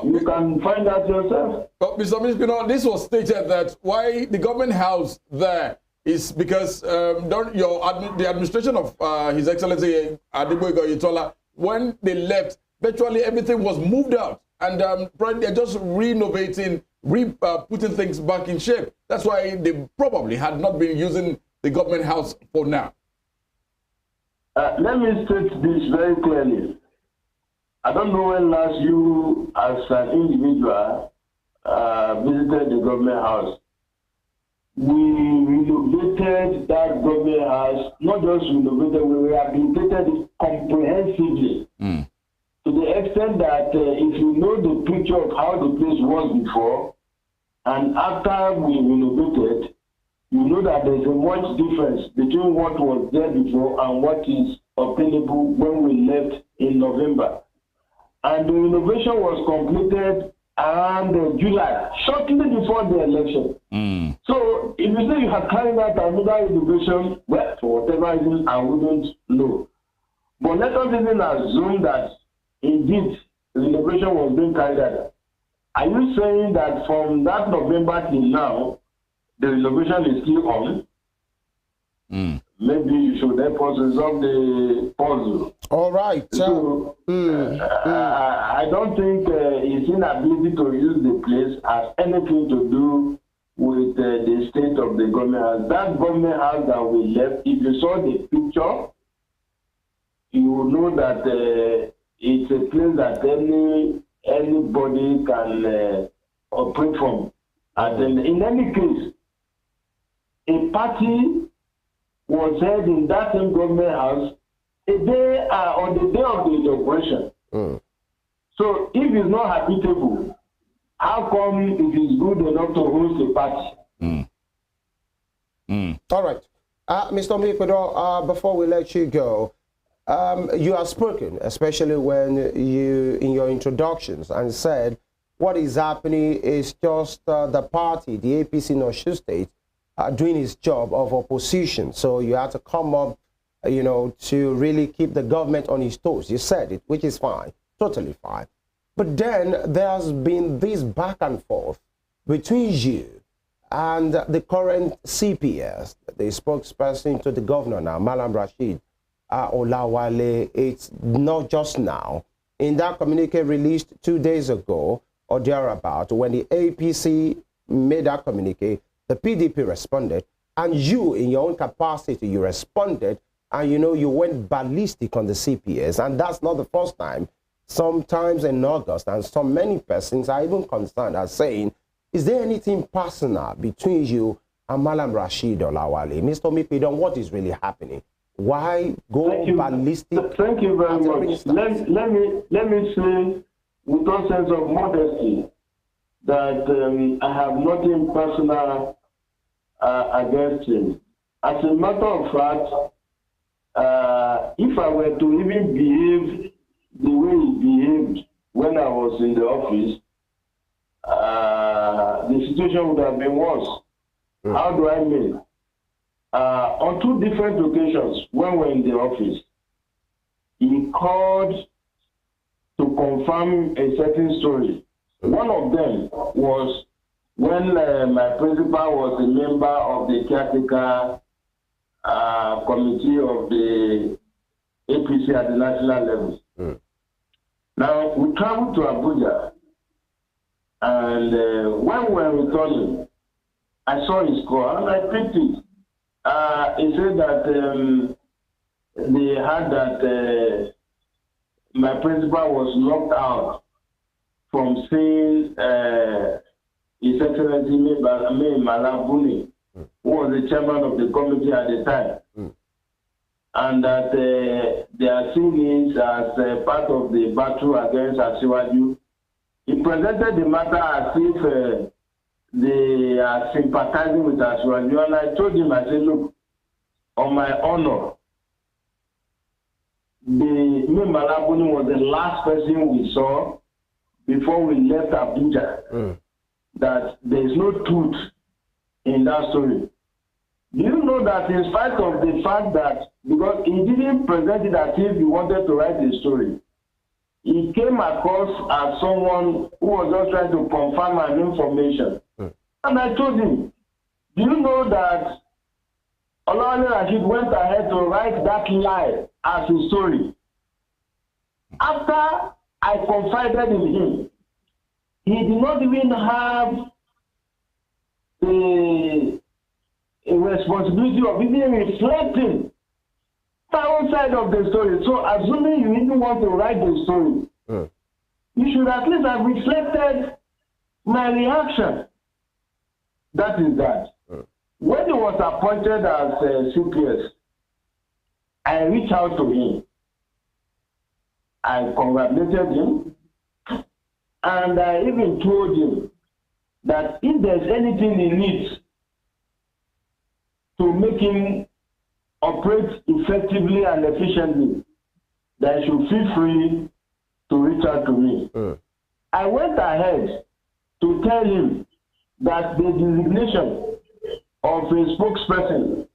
You can find out yourself. But Mr. Mispino, this was stated that why the government house there is because the administration of His Excellency Adegboyega Oyetola, when they left, virtually everything was moved out, and they're just renovating, putting things back in shape. That's why they probably had not been using the government house for now. Let me state this very clearly. I don't know when last you, as an individual, visited the government house. We renovated that government house, not just renovated, we rehabilitated it comprehensively. To the extent that if you know the picture of how the place was before, and after we renovated, you know that there's a much difference between what was there before and what is obtainable when we left in November. And the renovation was completed around July, shortly before the election. So if you say you have carried out another renovation, well, for whatever reason, I wouldn't know. But let us even assume that indeed the renovation was being carried out. Are you saying that from that November till now, the renovation is still on? Maybe you should help us resolve the puzzle. All right. So, I don't think his inability to use the place has anything to do with the state of the government house. That government house that we left, if you saw the picture, you will know that it's a place that anybody can operate from. And then, in any case, a party was held in that same government house a day on the day of the inauguration. So if it's not habitable, how come it is good enough to host a party? All right. Mr. Mikwedo, before we let you go, you have spoken, especially when you, in your introductions, and said what is happening is just the party, the APC in Osun State, doing its job of opposition. So you have to come up, to really keep the government on its toes. You said it, which is fine, totally fine. But then there's been this back and forth between you and the current CPS, the spokesperson to the governor now, Malam Rashid Olawale. It's not just now. In that communique released 2 days ago or thereabout, when the APC made that communique, the PDP responded, and you, in your own capacity, you responded, and you went ballistic on the CPS, and that's not the first time. Sometimes in August, and many persons are even concerned, are saying, is there anything personal between you and Malam Rashid Olawale? Mr. Mikwedo, what is really happening? Why go ballistic? Thank you very much. Let me say, with all sense of modesty, that I have nothing personal against him. As a matter of fact, if I were to even behave the way he behaved when I was in the office, the situation would have been worse. How do I mean? On 2 different occasions, when we were in the office, he called to confirm a certain story. One of them was when my principal was a member of the caretaker committee of the APC at the national level. Now, we traveled to Abuja, and when we were returning, I saw his call, and I picked it. He said that they had that my principal was locked out from seeing His Excellency Malabuni, who was the chairman of the committee at the time, and that they are seeing it as part of the battle against Asiwaju. He presented the matter as if they are sympathizing with Asiwaju, and I told him, I said, look, on my honor, Malabuni was the last person we saw before we left Abuja. That there is no truth in that story. Do you know that in spite of the fact that, because he didn't present it as if he wanted to write the story, he came across as someone who was just trying to confirm an information. And I told him, do you know that Olawale Rasheed went ahead to write that lie as a story? After I confided in him, he did not even have a responsibility of even reflecting the own side of the story. So assuming you even want to write the story, you should at least have reflected my reaction. That is that. When he was appointed as CPS, I reached out to him. I congratulated him, and I even told him that if there's anything he needs to make him operate effectively and efficiently, that he should feel free to reach out to me. I went ahead to tell him that the designation of a spokesperson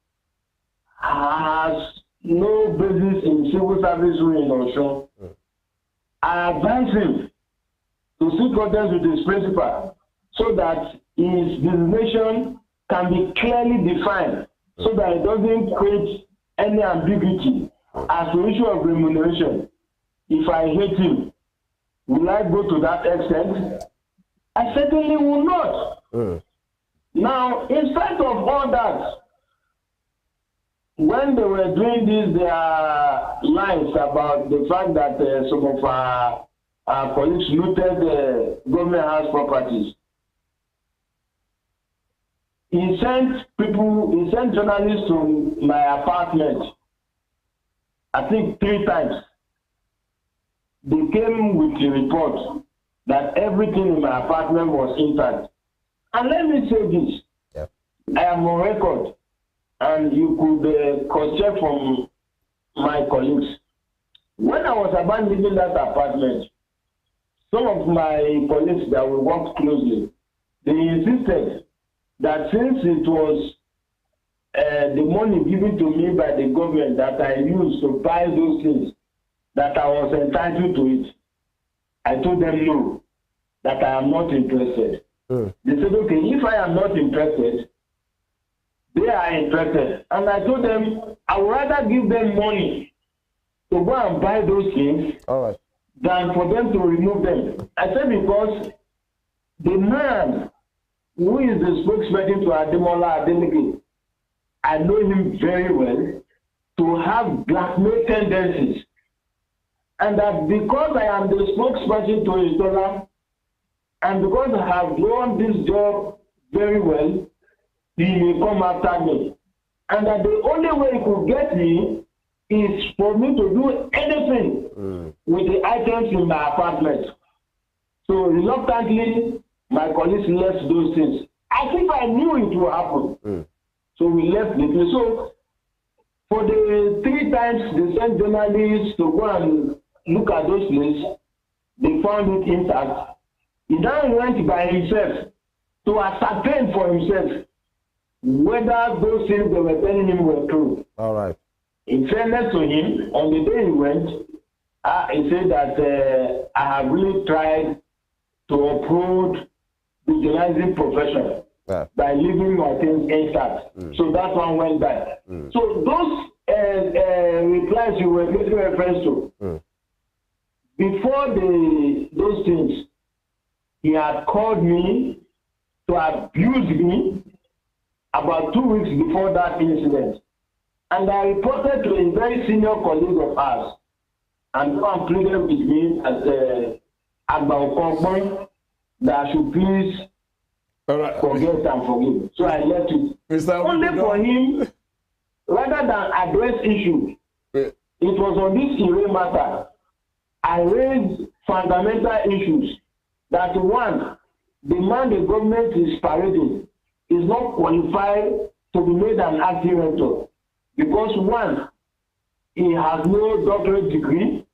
has no basis in civil service rule in Osun. I advise him to seek audience with his principal so that his designation can be clearly defined, so that it doesn't create any ambiguity as to issue of remuneration. If I hate him, will I go to that extent? I certainly will not. Now, in spite of all that, when they were doing this, there are lines about the fact that some of our colleagues looted government house properties. He sent journalists to my apartment, I think 3 times. They came with a report that everything in my apartment was intact. And let me say this, I am on record, and you could cross-check from my colleagues. When I was about leaving that apartment, some of my colleagues that we worked closely, they insisted that since it was the money given to me by the government that I used to buy those things, that I was entitled to it. I told them no, that I am not interested. They said, okay, if I am not interested, they are interested. And I told them, I would rather give them money to go and buy those things than for them to remove them. I said because the man who is the spokesperson to Ademola Adeleke, I know him very well, to have blackmail tendencies. And that because I am the spokesperson to Idowu, and because I have done this job very well, he may come after me. And that the only way he could get me is for me to do anything with the items in my apartment. So reluctantly, my colleagues left those things. As if I knew it would happen. So we left the place. So for the 3 times they sent journalists to go and look at those places, they found it intact. He then went by himself to ascertain for himself whether those things they were telling him were true. All right. In fairness to him, on the day he went, he said that I have really tried to uphold the journalism profession by leaving my things intact. So that one went back. So those replies you were making reference to, before those things, he had called me to abuse me about 2 weeks before that incident. And I reported to a very senior colleague of ours, and one pleaded with me as Agba that I should please forget and forgive. So I left it. Only for him, rather than address issues, it was on this Ire matter, I raised fundamental issues. That one, the man the government is parading is not qualified to be made an acting rector. Because one, he has no doctorate degree.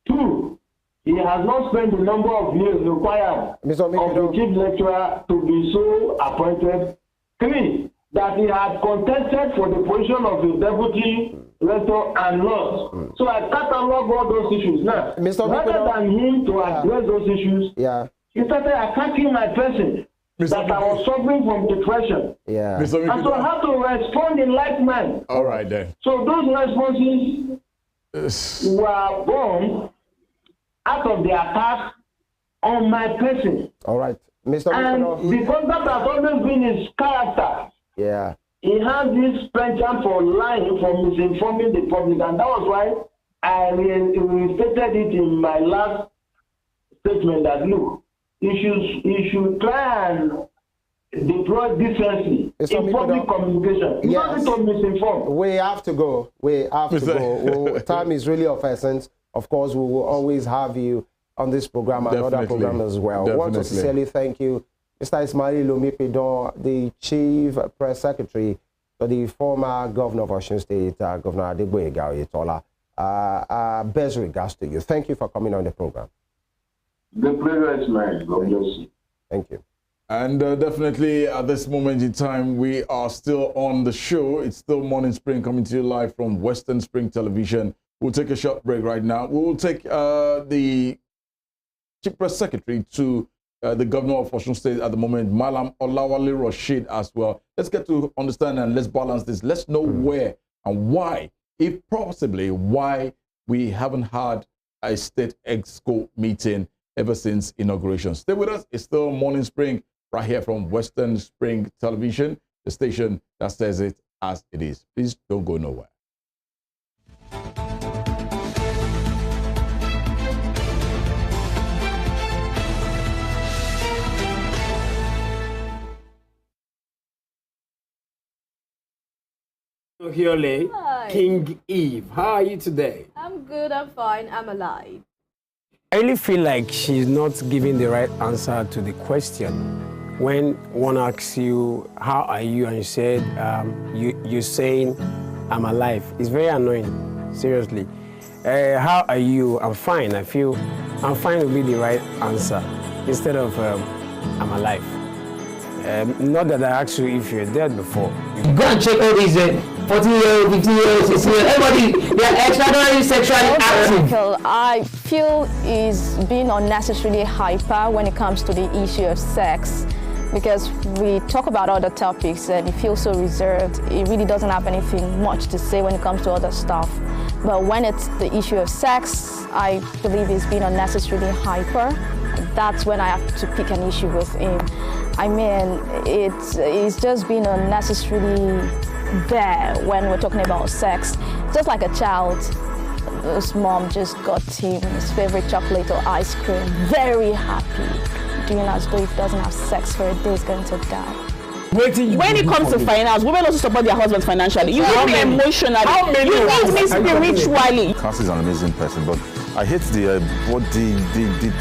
2, he has not spent the number of years required of the chief lecturer to be so appointed. 3, that he had contested for the position of the deputy restore and lost. So I catalog all those issues. Now, rather than him to address those issues, he started attacking my person that I was suffering from depression. And so I had to respond in like mind. All right then. So those responses were born out of the attack on my person. All right. Mr. And because that has always been his character. He has this penchant for lying, for misinforming the public, and that was why I restated it in my last statement that look, you should try and deploy decency in public communication. You don't need to misinform. We have to go. We have to go. Time is really of essence. Of course, we will always have you on this program and other programs as well. I want to sincerely thank you, Mr. Ismail Lumipidon, the Chief Press Secretary to the former Governor of Osun State, Governor Adegboyega Oyetola. Best regards to you. Thank you for coming on the program. The pleasure is mine. God bless you. Thank you. And definitely at this moment in time, we are still on the show. It's still Morning Spring coming to you live from Western Spring Television. We'll take a short break right now. We will take the Chief Press Secretary to the Governor of Osun State at the moment, Malam Olawale Rashid, as well. Let's get to understand and let's balance this. Let's know where and why, if possibly, why we haven't had a state exco meeting ever since inauguration. Stay with us. It's still Morning Spring right here from Western Spring Television, the station that says it as it is. Please don't go nowhere. Hyole, King Eve, how are you today? I'm good, I'm fine, I'm alive. I really feel like she's not giving the right answer to the question. When one asks you, how are you, and you said, you're saying, I'm alive. It's very annoying, seriously. How are you? I'm fine. I feel I'm fine will be the right answer instead of I'm alive. Not that I asked you if you're dead before. Go and check all these 14-year-old, 15-year-old, 16-year-old, everybody, they are extraordinarily sexually active. I feel is being unnecessarily hyper when it comes to the issue of sex, because we talk about other topics and he feels so reserved. He really doesn't have anything much to say when it comes to other stuff. But when it's the issue of sex, I believe he's being unnecessarily hyper. That's when I have to pick an issue with him. I mean, it's just being unnecessarily there when we're talking about sex. Just like a child, his mom just got him his favorite chocolate or ice cream, very happy, doing as though if he doesn't have sex for a day, he's going to die. When it comes to finance, women also support their husbands financially. You need me emotionally. You need me spiritually. Cassie is an amazing person, but I hate the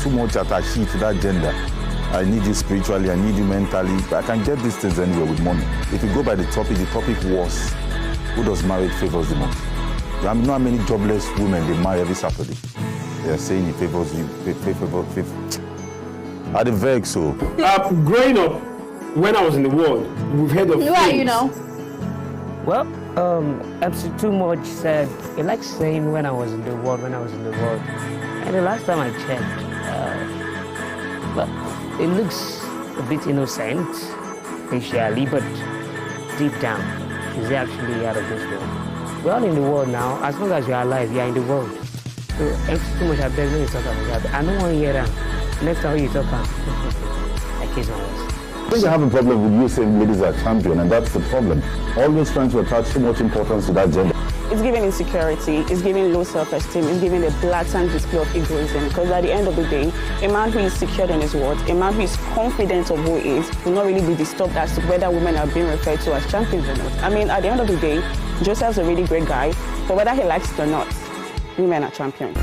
too much attaché to that gender. I need you spiritually, I need you mentally. I can get these things anywhere with money. If you go by the topic was, who does marriage favors the most? I know how many jobless women they marry every Saturday. They are saying it favors you, Are the vex so? Growing up, when I was in the world, we've heard of Who are you now? Well, MC Too Much said, he likes saying when I was in the world, And the last time I checked, well, it looks a bit innocent, facially, but deep down, he's actually out of this world. We're all in the world now. As long as you're alive, you're in the world. So, MC Too Much, I beg when you talk about that. I don't want to hear that. Next time you talk about I kiss my ass. I think I have a problem with you saying ladies are champion, and that's the problem. Always trying to attach too much importance to that gender. It's giving insecurity, it's giving low self-esteem, it's giving a blatant display of egoism, because at the end of the day, a man who is secured in his words, a man who is confident of who he is, will not really be disturbed as to whether women are being referred to as champions or not. I mean, at the end of the day, Joseph's a really great guy, but whether he likes it or not, women are champions.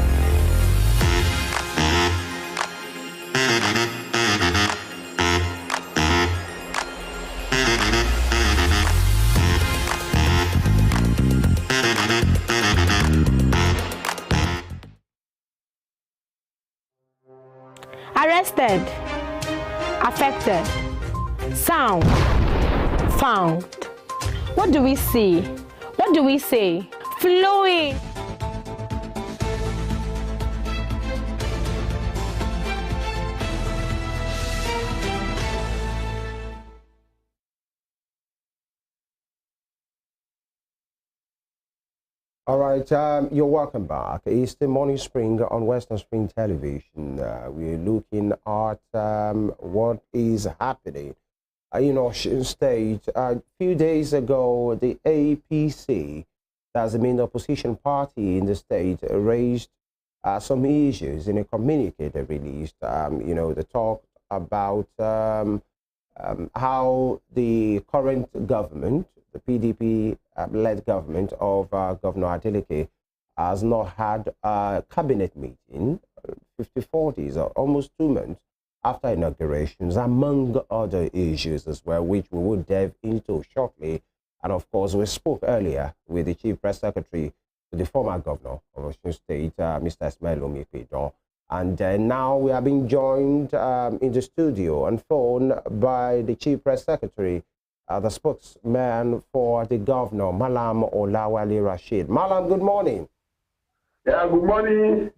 Arrested, affected, sound, found. What do we see? What do we say? flowing. All right, you're welcome back. It's the Morning Spring on Western Spring Television. We're looking at what is happening in Osun State. A few days ago, the APC, that's the main opposition party in the state, raised some issues in a communique they released. They talked about how the current government, the PDP-led government of Governor Adeleke, has not had a cabinet meeting 54 days, or almost 2 months after inaugurations, among other issues as well, which we will delve into shortly. And of course, we spoke earlier with the Chief Press Secretary to the former governor of Osun State, Mr. Ismail Omikpedo. And now we are being joined in the studio and phone by the Chief Press Secretary, the spokesman for the governor, Malam Olawale Rashid. Malam, good morning. Yeah, good morning.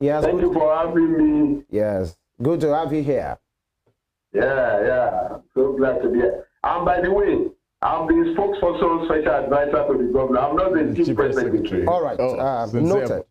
Yes. Thank you for having me. Yes, good to have you here. Yeah. So glad to be here. And by the way, I'm the spokesperson, special advisor to the governor. I'm not the chief press secretary. All right, noted.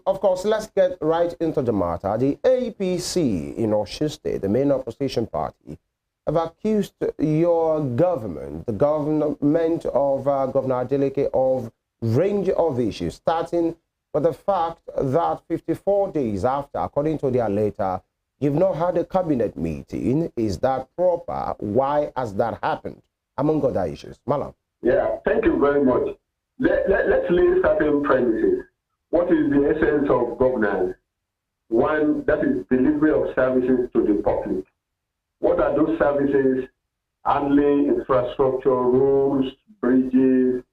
Of course, let's get right into the matter. The APC in Osun State, the main opposition party, have accused your government, the government of Governor Adeleke, of range of issues, starting with the fact that 54 days after, according to their letter, you've not had a cabinet meeting. Is that proper? Why has that happened? Among other issues. Malam. Yeah, thank you very much. Let's lay certain premises. What is the essence of governance? One, that is delivery of services to the public. What are those services? Handling infrastructure, roads, bridges,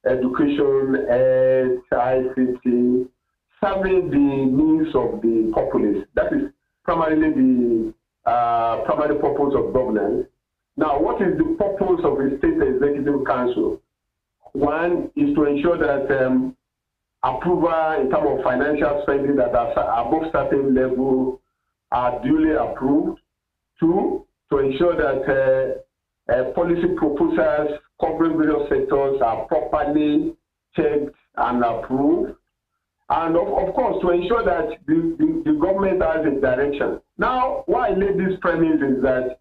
education, health, ICT, serving the needs of the populace. That is primarily the primary purpose of governance. Now, what is the purpose of the State Executive Council? One is to ensure that approval in terms of financial spending that are above certain level are duly approved. Two, to ensure that policy proposals covering various sectors are properly checked and approved. And of course, to ensure that the government has a direction. Now, why I lay this premise is that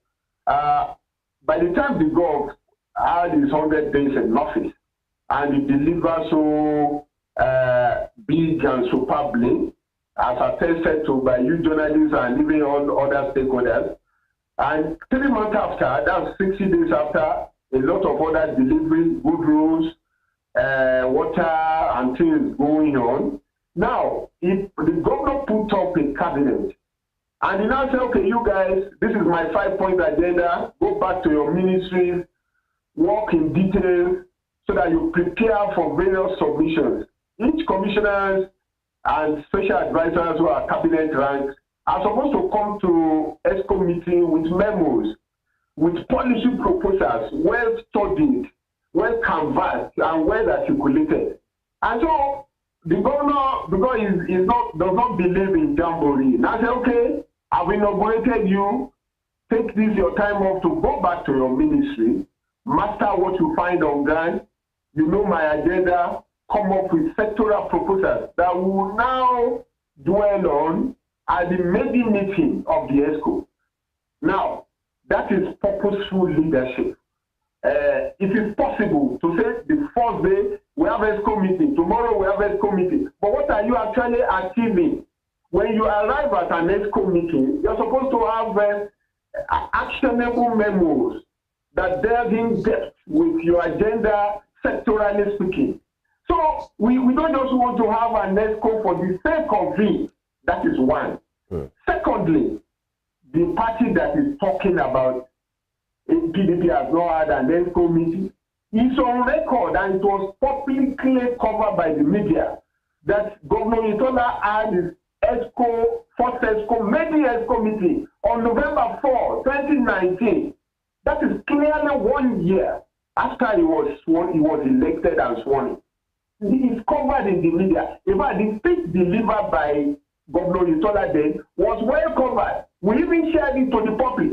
by the time the government had his 100 days in office and he delivered so big and superbly, as attested to by you journalists and even all other stakeholders, and 3 months after, that's 60 days after, a lot of other delivery, good roads, water and things going on. Now, if the governor put up a cabinet and he now said, okay, you guys, this is my 5-point agenda, go back to your ministries, work in detail so that you prepare for various submissions. Each commissioners and special advisors who are cabinet ranks are supposed to come to ESCO meeting with memos, with policy proposals, well studied, well canvassed, and well articulated. And so the governor, because he does not believe in jamboree, now say, okay, I've inaugurated you, take this your time off to go back to your ministry, master what you find on ground, you know my agenda, come up with sectoral proposals that we will now dwell on at the maybe meeting of the ESCO. Now, that is purposeful leadership. It is possible to say the first day we have ESCO meeting, tomorrow we have ESCO meeting. But what are you actually achieving? When you arrive at an ESCO meeting, you're supposed to have actionable memos that delve in depth with your agenda, sectorally speaking. So we don't just want to have an ESCO for the sake of it. That is one. Secondly, the party that is talking about PDP has not had an ESCO meeting. It's on record and it was publicly covered by the media that Governor Itola had his first ESCO meeting on November 4, 2019. That is clearly 1 year after he was elected and sworn in. It's covered in the media. In fact, the speech delivered by Governor Itola then was well covered. We even shared it to the public.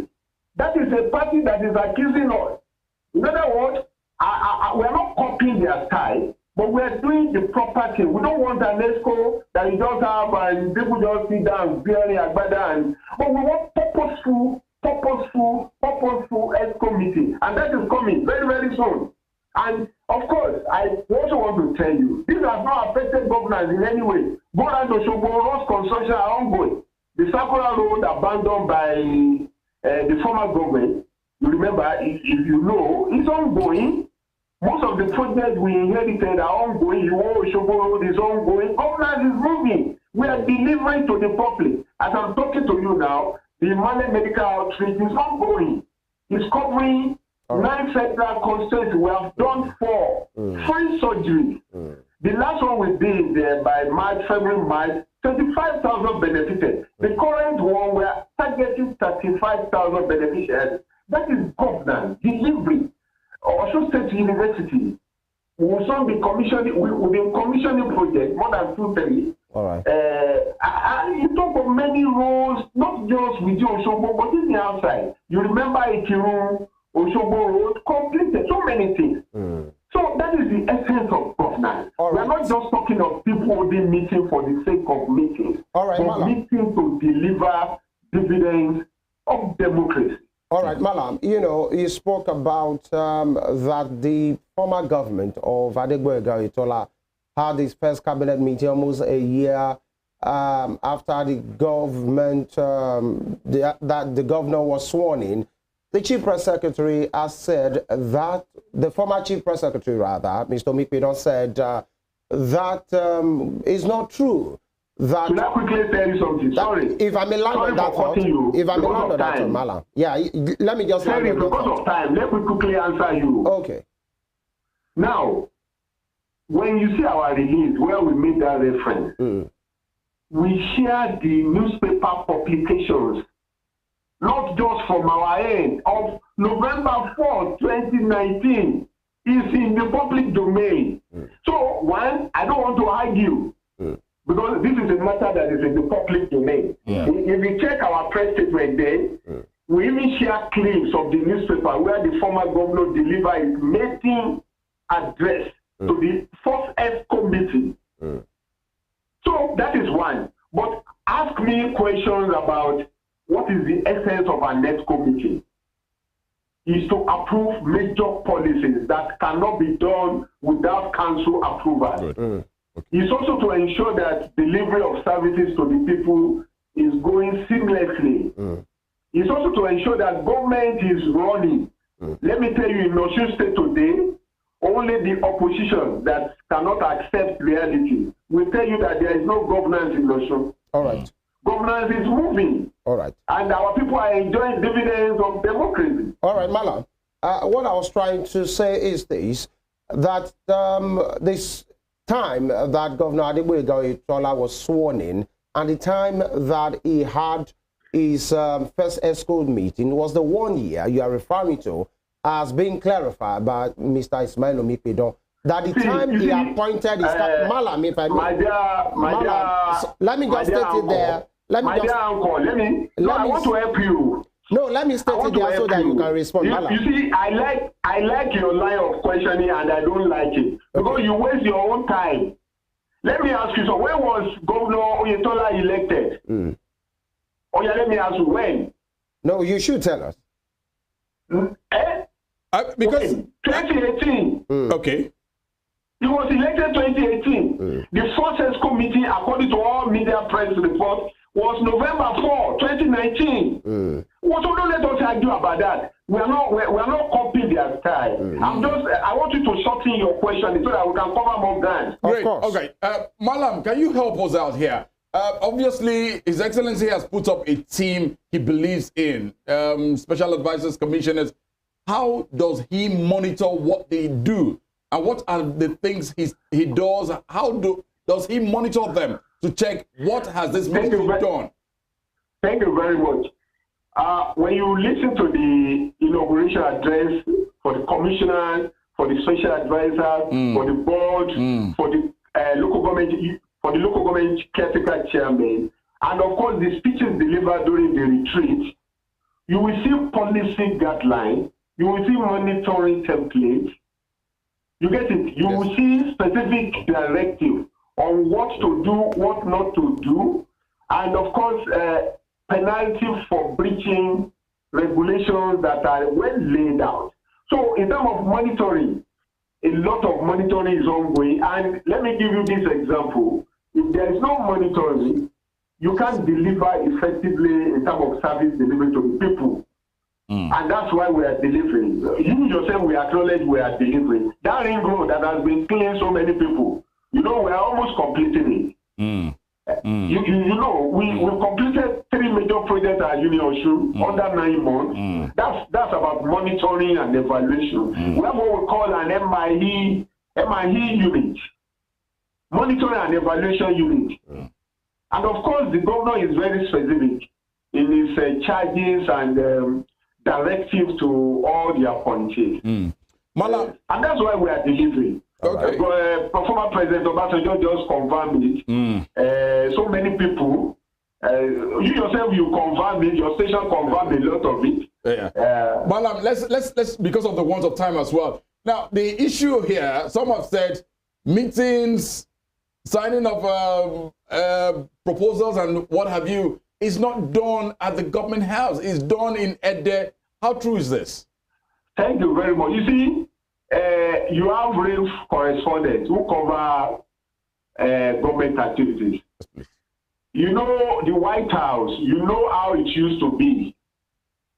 That is a party that is accusing us. In other words, we are not copying their style, but we are doing the proper thing. We don't want an ESCO that you just have and people just sit down, bearing agbada, but we want purposeful ESCO meeting, and that is coming very, very soon. And of course, I also want to tell you, this has not affected governance in any way. Boran Oshogbo road construction are ongoing. The Sakura Road abandoned by the former government, you remember, if you know, it's ongoing. Most of the projects we inherited are ongoing. Oshogbo Road is ongoing. Governance is moving. We are delivering to the public. As I'm talking to you now, the Mali medical outreach is ongoing. It's covering 9 federal constituencies. We have done 4 free surgery. The last one we did by February, March, 25,000 benefited. The current one, we are targeting 35,000 beneficiaries. That is governance, delivery. Osun State University will soon be commissioning, we've been commissioning projects, more than 2-3. All right. You talk of many roads, not just with Oshogbo, but in the outside. You remember Ikiru, Oshogbo Road, completed, so many things. So that is the essence of governance. We are not just talking of people holding meetings for the sake of meetings, but meetings to deliver dividends of democracy. All right, Malam, you know, you spoke about that the former government of Adegboyega Oyetola had its first cabinet meeting almost a year after the government, that the governor was sworn in. The chief press secretary has said that, the former chief press secretary rather, Mr. Mikpidon, said that is not true. That, should I quickly tell you something? Sorry. If I may land on that thought, if I may land on that thought, Malam. Yeah, let me just land on that thought. Because of time, let me quickly answer you. Okay. Now, when you see our release where we made that reference, we share the newspaper publications, not just from our end, of November 4, 2019, is in the public domain. So, one, I don't want to argue, because this is a matter that is in the public domain. If you check our press statement there, we even share clips of the newspaper where the former governor delivered his meeting address to the first ESCO meeting. So that is one. But ask me questions about what is the essence of an ESCO meeting. Is to approve major policies that cannot be done without council approval. It's also to ensure that delivery of services to the people is going seamlessly. It's also to ensure that government is running. Let me tell you, in Osun State today, only the opposition that cannot accept reality will tell you that there is no governance in Osun. All right. Governance is moving. All right. And our people are enjoying dividends of democracy. All right, Malam. What I was trying to say is this, that this time that Governor Adegboyega Oyetola was sworn in, and the time that he had his first ESCO meeting was the 1 year you are referring to as being clarified by Mr. Ismail Omipidon. That the time he appointed his Malam, if I may. Let me just state it there. I want to help you. No, let me state it there so that you can respond. You see, I like your line of questioning and I don't like it. Because you waste your own time. Let me ask you, so when was Governor Oyetola elected? Oh yeah, let me ask you, when? No, you should tell us. Because 2018. Okay. He was elected 2018. The first ESCO meeting, according to all media press reports, was November 4, 2019. So don't let us argue about that. We are not copying their style. I want you to shorten your question so that we can cover more ground. Great. Okay. Malam, can you help us out here? Obviously, His Excellency has put up a team he believes in, special advisors, commissioners. How does he monitor what they do? And what are the things he does? How does he monitor them to check what has this ministry done? Thank you very much. When you listen to the inauguration address for the commissioners, for the special advisor, for the board, for the local government caretaker chairman, and of course the speeches delivered during the retreat, you will see policy guidelines, you will see monitoring templates. You get it? You will see specific directive on what to do, what not to do, and of course penalty for breaching regulations that are well laid out. So in terms of monitoring, a lot of monitoring is ongoing. And let me give you this example. If there is no monitoring, you can't deliver effectively in terms of service delivery to the people. And that's why we are delivering. You yourself, we acknowledge we are delivering. That ring road that has been killing so many people, you know, we are almost completing it. You know, we completed 3 major projects at Union under 9 months. That's about monitoring and evaluation. We have what we call an MIE unit, monitoring and evaluation unit. And of course, the governor is very specific in his charges and directives to all the appointees. And that's why we are delivering. Former President Obasanjo just confirmed it. So many people, you yourself, you confirm it, your station confirmed a lot of it. Malam, let's because of the want of time as well. Now, the issue here, some have said meetings, signing of proposals and what have you, is not done at the government house. It's done in Ede. How true is this? Thank you very much. You see, you have real correspondents who cover government activities. You know the White House, you know how it used to be.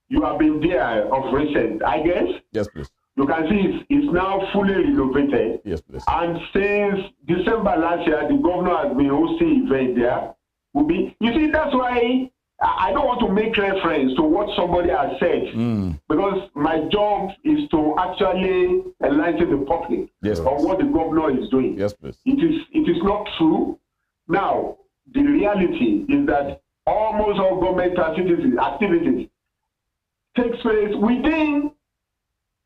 You have been there of recent, I guess. Yes, please. You can see it's now fully renovated. Yes, please. And since December last year, the governor has been hosting event there. You see, that's why I don't want to make reference to what somebody has said, because my job is to actually enlighten the public on what the governor is doing. Yes, please. It is not true. Now, the reality is that almost all government activities takes place within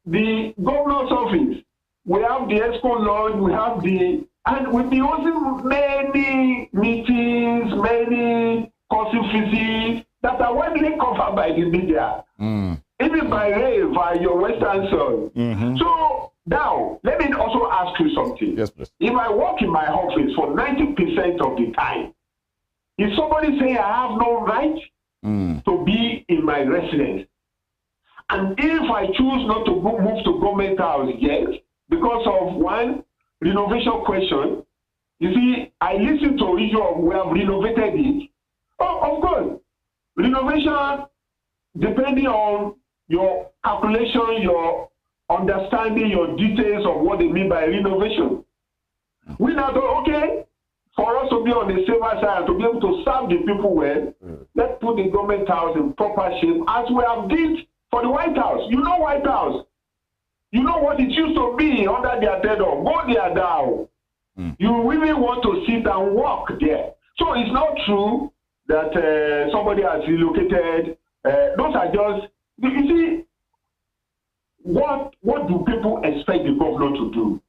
the governor's office. We have the ESCO launch, we have and we've been hosting many meetings, many conferences that are widely covered by the media, even by rail, by your Western Sun. So now, let me also ask you something. Yes, please. If I work in my office for 90% of the time, is somebody saying I have no right to be in my residence? And if I choose not to move to government house yet, because of one renovation question, you see, I listen to issue of we have renovated it. Oh, of course, renovation, depending on your calculation, your understanding, your details of what they mean by renovation. We now go, okay, for us to be on the safer side, to be able to serve the people well, let's put the government house in proper shape, as we have did for the White House. You know White House. You know what it used to be under their tenure. Go there now. You really want to sit and walk there. So it's not true that somebody has relocated. Those are just, you see, what do people expect the governor to do?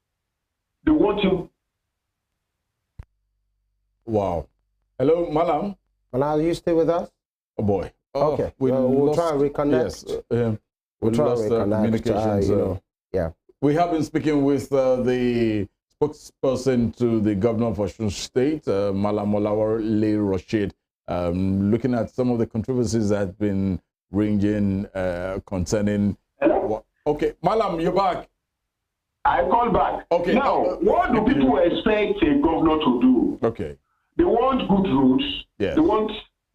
They want him. Wow. Hello, Malam. Malam, are you still with us? Oh, boy. Okay. We'll try and reconnect. Yes. We'll try and reconnect. Communications. Yeah. We have been speaking with the spokesperson to the governor of Osun State, Malam Olawale Rashid, looking at some of the controversies that have been ranging concerning. Hello? Okay, Malam, you're back. I call back. Okay. Now, what do people expect a governor to do? Okay. They want good roads. Yes. They want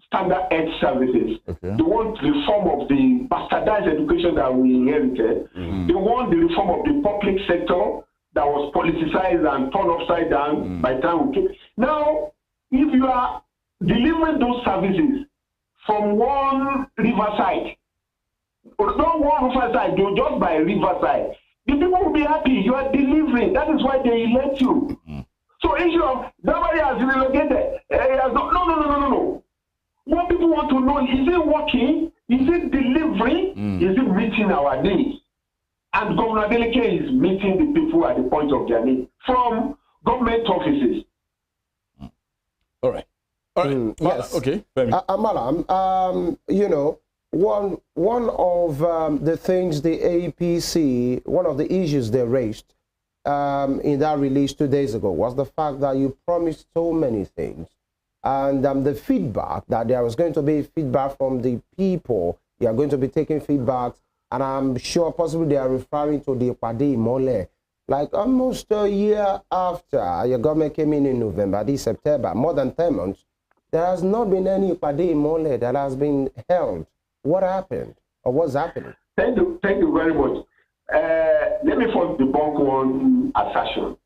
standard health services. Okay. They want reform of the bastardized education that we inherited. They want the reform of the public sector that was politicized and turned upside down by the time we came. Now, if you are delivering those services from one riverside, or not one riverside, just by riverside, the people will be happy. You are delivering. That is why they elect you. So issue of nobody has relocated. No. What people want to know, is it working? Is it delivering? Is it meeting our needs? And Governor Adeleke is meeting the people at the point of their need from government offices. All right. All right. Yes. Okay. Malam, you know, one of the things the APC, one of the issues they raised in that release 2 days ago was the fact that you promised so many things. And the feedback, that there was going to be feedback from the people, you are going to be taking feedback, and I'm sure possibly they are referring to the Padi Mole. Like almost a year after your government came in November, this September, more than 10 months, there has not been any Padi Mole that has been held. What happened, or what's happening? Thank you very much. Let me first debunk one assertion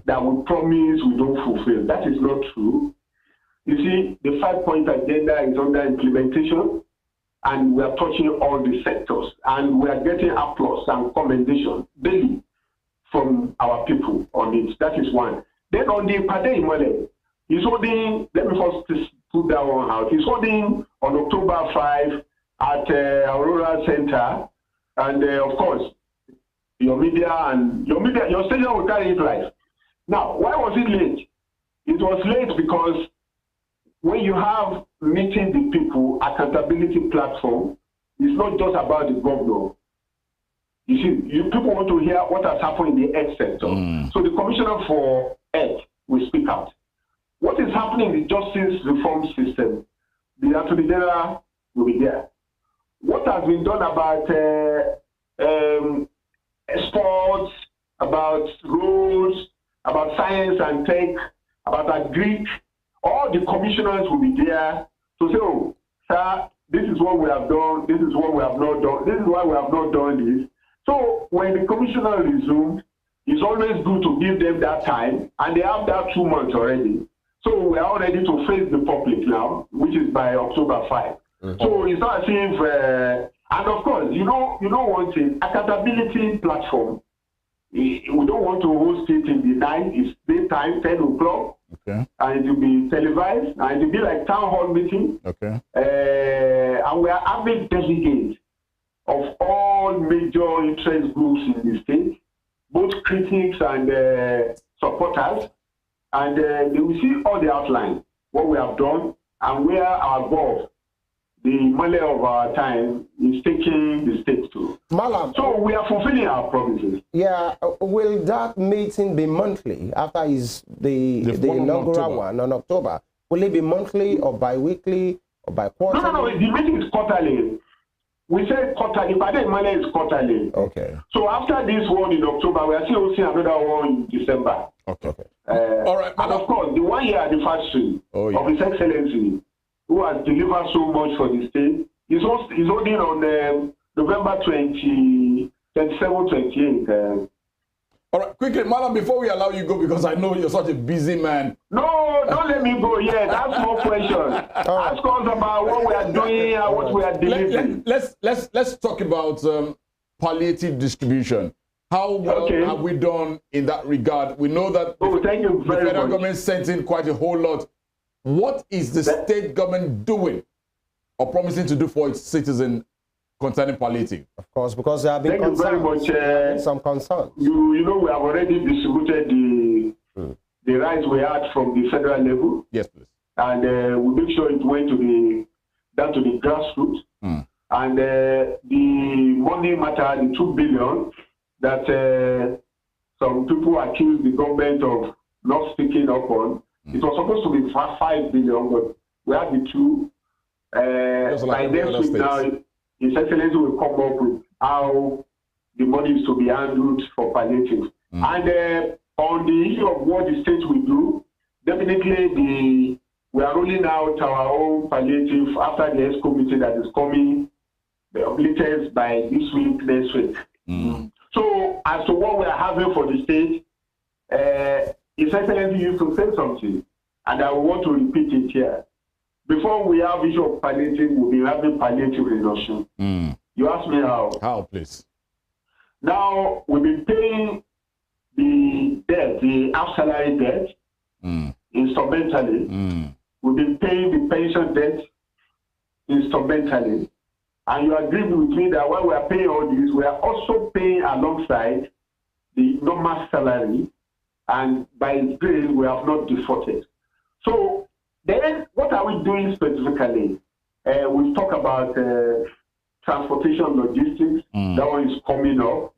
that we promise we don't fulfill. That is not true. You see, the 5-point agenda is under implementation, and we are touching all the sectors, and we are getting applause and commendation daily from our people on it. That is one. Then on the Pade Imole, he's holding, let me first put that one out. He's holding on October 5 at Aurora Center, and of course, your station will carry it live. Now, why was it late? It was late because when you have meeting the people accountability platform, it's not just about the governor. You see, people want to hear what has happened in the health sector. So the commissioner for health will speak out. What is happening in the justice reform system? The Attorney General will be there. What has been done about sports, about roads, about science and tech, about agri, all the commissioners will be there to say, oh, sir, this is what we have done, this is what we have not done, this is why we have not done this. So when the commissioner resumed, it's always good to give them that time, and they have that 2 months already. So we are all ready to face the public now, which is by October 5. So it's not as if, and of course, you know one thing, accountability platform, we don't want to host it in the night, it's daytime, 10 o'clock. Okay. And it will be televised, and it will be like town hall meeting. Okay. And we are having delegates of all major interest groups in the state, both critics and supporters, and they will see all the outline, what we have done, and where our goal, the money of our time, is taking the state to. Malam. So we are fulfilling our promises. Yeah, will that meeting be monthly after the inaugural one on October? Will it be monthly or bi-weekly or bi-quarterly? No, the meeting is quarterly. We said quarterly, but then money is quarterly. Okay. So after this one in October, we are still hosting another one in December. Okay. All right. And of course, the 1 year anniversary of His Excellency, who has delivered so much for the state, is holding on November 27, 28. All right, quickly, Malam, before we allow you go, because I know you're such a busy man. No, don't let me go yet. Ask more questions. Ask us about what we are doing and what we are delivering. Let's talk about palliative distribution. How well have we done in that regard? We know that thank you very the federal much. government sent in quite a whole lot. What is the state government doing or promising to do for its citizens concerning palliative? Of course, because there have been Thank you very much. Some concerns. You know, we have already distributed the rights we had from the federal level. Yes, please. And we make sure it went down to the grassroots. And the money matter, the 2 billion that some people accuse the government of not speaking up on, it was supposed to be 5 billion, but we have the 2. By next week now, His Excellency will come up with how the money is to be handled for palliative. And on the issue of what the state will do, definitely we are rolling out our own palliative after the ESCO meeting that is coming, the latest by this week, next week. So as to what we are having for the state, His Excellency used to say something, and I want to repeat it here. Before we have issue of palliative, we'll be having palliative reduction. You ask me how. How, please? Now, we've been paying the debt, the half-salary debt, instrumentally. We've been paying the pension debt instrumentally. And you agree with me that while we are paying all this, we are also paying alongside the normal salary, and by His grace, we have not defaulted. So then, what are we doing specifically? We've talked about transportation logistics. That one is coming up.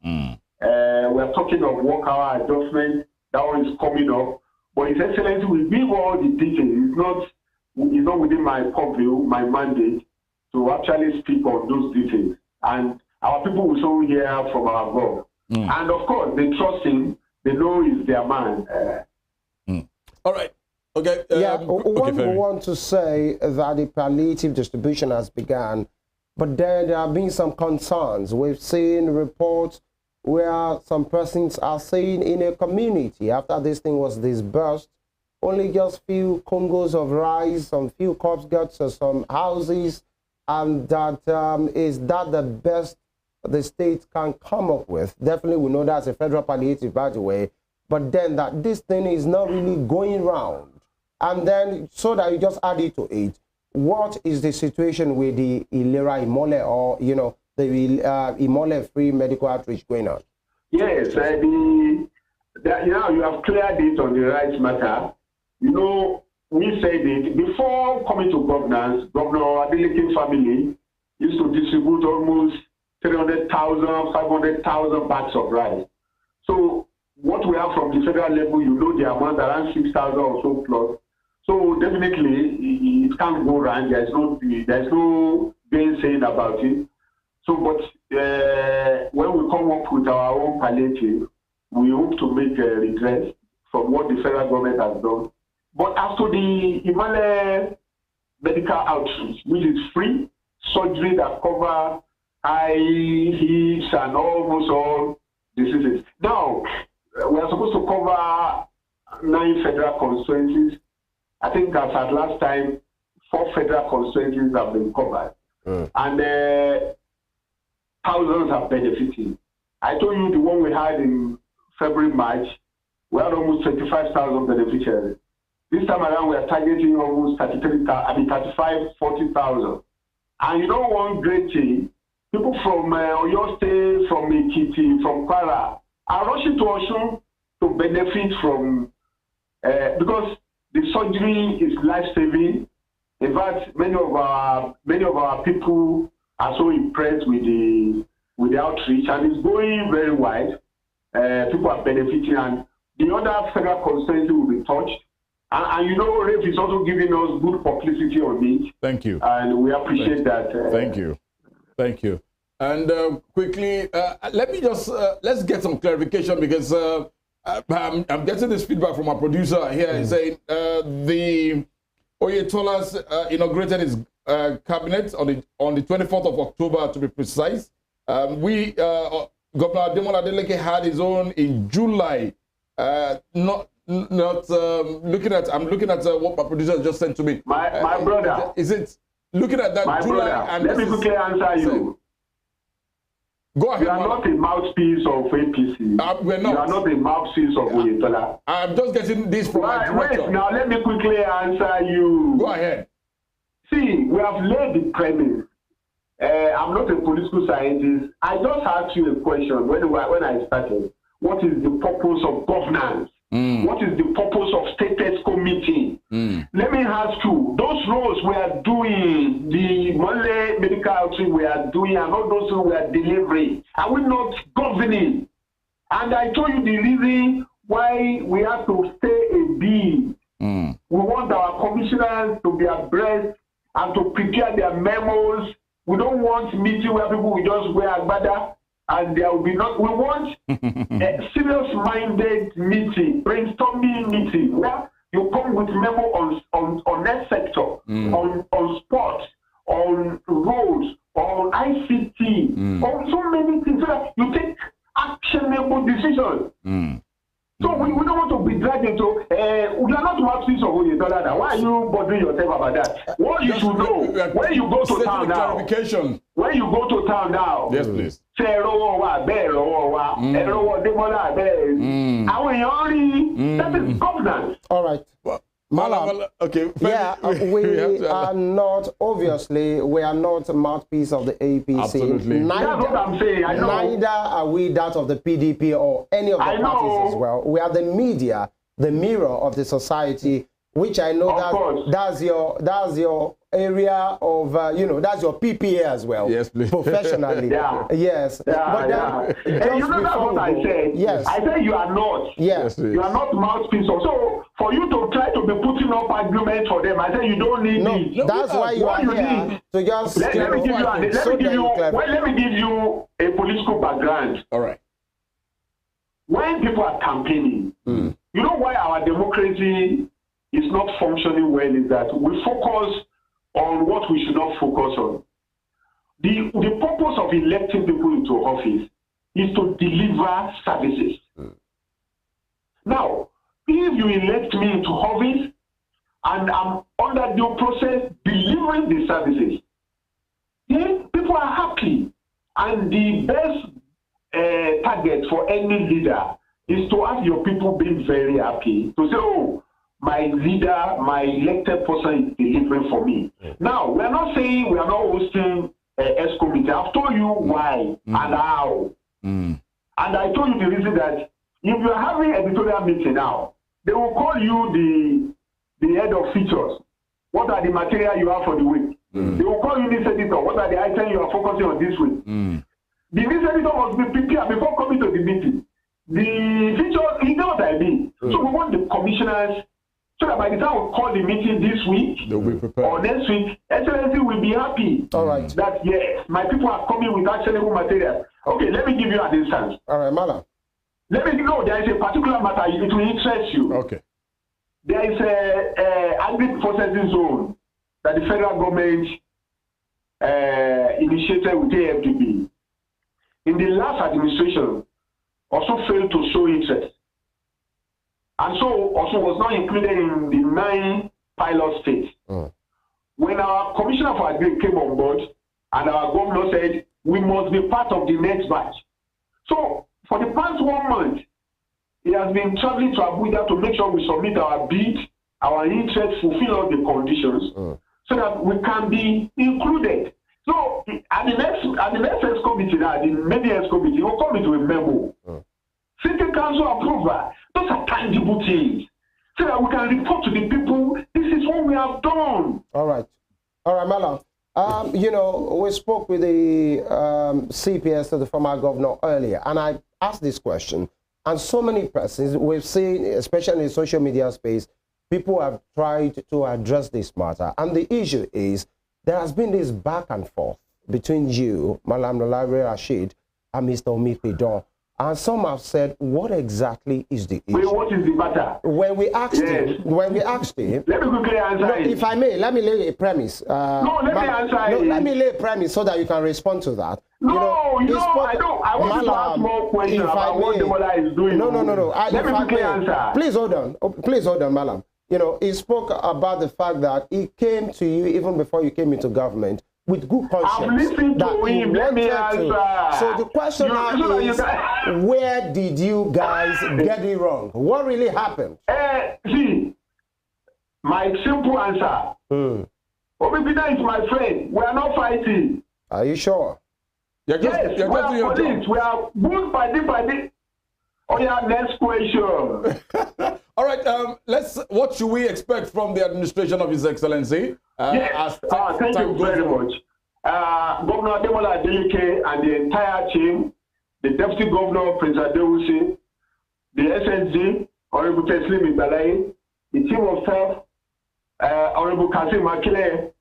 We're talking of work hour adjustment. That one is coming up. But His Excellency will give all the details. It's not within my purview, my mandate, to actually speak on those details. And our people will soon hear from our God. And of course, they trust Him. They know He's their man. All right. Okay. We want to say that the palliative distribution has begun, but then there have been some concerns. We've seen reports where some persons are saying in a community, after this thing was disbursed, only just few congos of rice, some few cups got to some houses, and that is that the best the state can come up with. Definitely we know that's a federal palliative, by the way, but then that this thing is not really going round. And then, so that you just add it to it, what is the situation with the Ilera Imole, or, the Imole free medical outreach going on? Yes, you have cleared it on the rights matter. We said it before coming to governance. Governor Adeleke family used to distribute almost 300,000, 500,000 bags of rice. So what we have from the federal level, the amount around 6,000 or so plus. So definitely it can't go wrong. There's no gainsaying about it. So, but when we come up with our own palliative, we hope to make a redress from what the federal government has done. But as to the Imale medical outreach, which is free surgery that cover eye, hips, and almost all diseases. Now, we are supposed to cover 9 federal constituencies. I think as at last time, 4 federal constituencies have been covered. And thousands are benefiting. I told you the one we had in February, March, we had almost 25,000 beneficiaries. This time around, we are targeting almost 35, 40,000. And one great thing, people from Oyo State, from Ekiti, from Kwara, are rushing to Osun to benefit from, because the surgery is life-saving. In fact, many of our people are so impressed with the outreach, and it's going very wide. People are benefiting, and the other federal constituency will be touched. And Rafe is also giving us good publicity on it. Thank you. And we appreciate that. Thank you. Thank you. And quickly, let me just, let's get some clarification, because I'm getting this feedback from our producer here saying the Oyetolas inaugurated his cabinet on the 24th of October, to be precise. Governor Ademola Adeleke had his own in July. I'm looking at what my producer just sent to me. My brother. Is it looking at that my July? Brother, And let me quickly answer you. Go ahead. You are not a mouthpiece of APC. We're not. You are not a mouthpiece of Oyetola. I'm just getting this from my director. Wait, now let me quickly answer you. Go ahead. See, we have laid the premise. I'm not a political scientist. I just asked you a question when I started. What is the purpose of governance? What is the purpose of status committee? Let me ask you, those roles we are doing, the Mole medical outreach we are doing, and all those we are delivering, are we not governing? And I told you the reason why we have to stay a B. We want our commissioners to be abreast and to prepare their memos. We don't want meeting where people will just wear agbada and there will be not. We want a serious-minded meeting, brainstorming meeting, where you come with memo on that sector, on sports, on roads, on ICT, on so many things, so that you take actionable decisions. So we don't want to be dragged into, we are not mouthpiece of Oyetola. Why are you bothering yourself about that? What you should know, when you go to town now, when you go to town now, yes, please. Say, that is governance. All right. Malam, okay. Yeah, we are not, obviously, we are not a mouthpiece of the APC. Absolutely. Neither, That's what I'm saying. I know. neither are we that of the PDP or any of the parties as well. We are the media, the mirror of the society, which I know that's your area of, that's your PPA as well. Yes, please. Professionally. Yeah. Yes. Yeah, But then, And you know that's what I said. Yes. I said you are not. Yes. You are not mouthpiece. So for you to try to be putting up arguments for them, I said you don't need me. That's why you are here to just let me give you a political background. All right. When people are campaigning, you know why our democracy is not functioning well is that we focus on what we should not focus on. The purpose of electing people into office is to deliver services. Now, if you elect me into office and I'm under due process delivering the services, then people are happy. And the best target for any leader is to have your people being very happy, to say, oh, my leader, my elected person is delivering for me. Now, we are not saying we are not hosting S committee. I've told you why and how. And I told you the reason that if you are having editorial meeting now, they will call you the head of features. What are the material you have for the week? They will call you news editor. What are the items you are focusing on this week? The news editor must be prepared before coming to the meeting. The features, you know what I mean? So we want the commissioners, so that by the time we call the meeting this week or next week, Excellency will be happy. All right. That yes, my people are coming with actionable material. Okay, let me give you an instance. All right, Malam. Let me know there is a particular matter, it will interest you. Okay. There is a agri-processing zone that the federal government initiated with AFDB. In the last administration, also failed to show interest. And so also was not included in the 9 pilot states. When our commissioner for agri came on board and our governor said, we must be part of the next batch. So for the past 1 month, he has been traveling to Abuja to make sure we submit our bid, our interest, fulfill all the conditions, so that we can be included. So at the next S committee now, the media S committee will come into a memo. City council approval. Those are tangible things. So that we can report to the people, this is what we have done. All right, Malam. We spoke with the CPS, the former governor, earlier, and I asked this question. And so many persons, we've seen, especially in the social media space, people have tried to address this matter. And the issue is, there has been this back and forth between you, Malam Nolari Rashid, and Mr. Omikidon. And some have said, what exactly is the issue? Wait, what is the matter? When we asked him, let me quickly answer it. If I may, let me lay a premise. Let me lay a premise so that you can respond to that. I don't. I want to ask more questions about what Demola is doing. No. Let me quickly answer. Please hold on, Malam. He spoke about the fact that he came to you even before you came into government with good conscience. I'm listening to him. Let me answer. So the question now is, where did you guys get it wrong? What really happened? See, my simple answer. Obibida is my friend. We are not fighting. Are you sure? Yes, we are police. We are good by this. Oh yeah, next question. All right, what should we expect from the administration of His Excellency? Yes, thank you very much. Governor Demola Adeleke and the entire team, the Deputy Governor, Prince Adewusi, the SSG, Honorable Teslim Ibalai, the team of staff, Honorable Kasim Makile,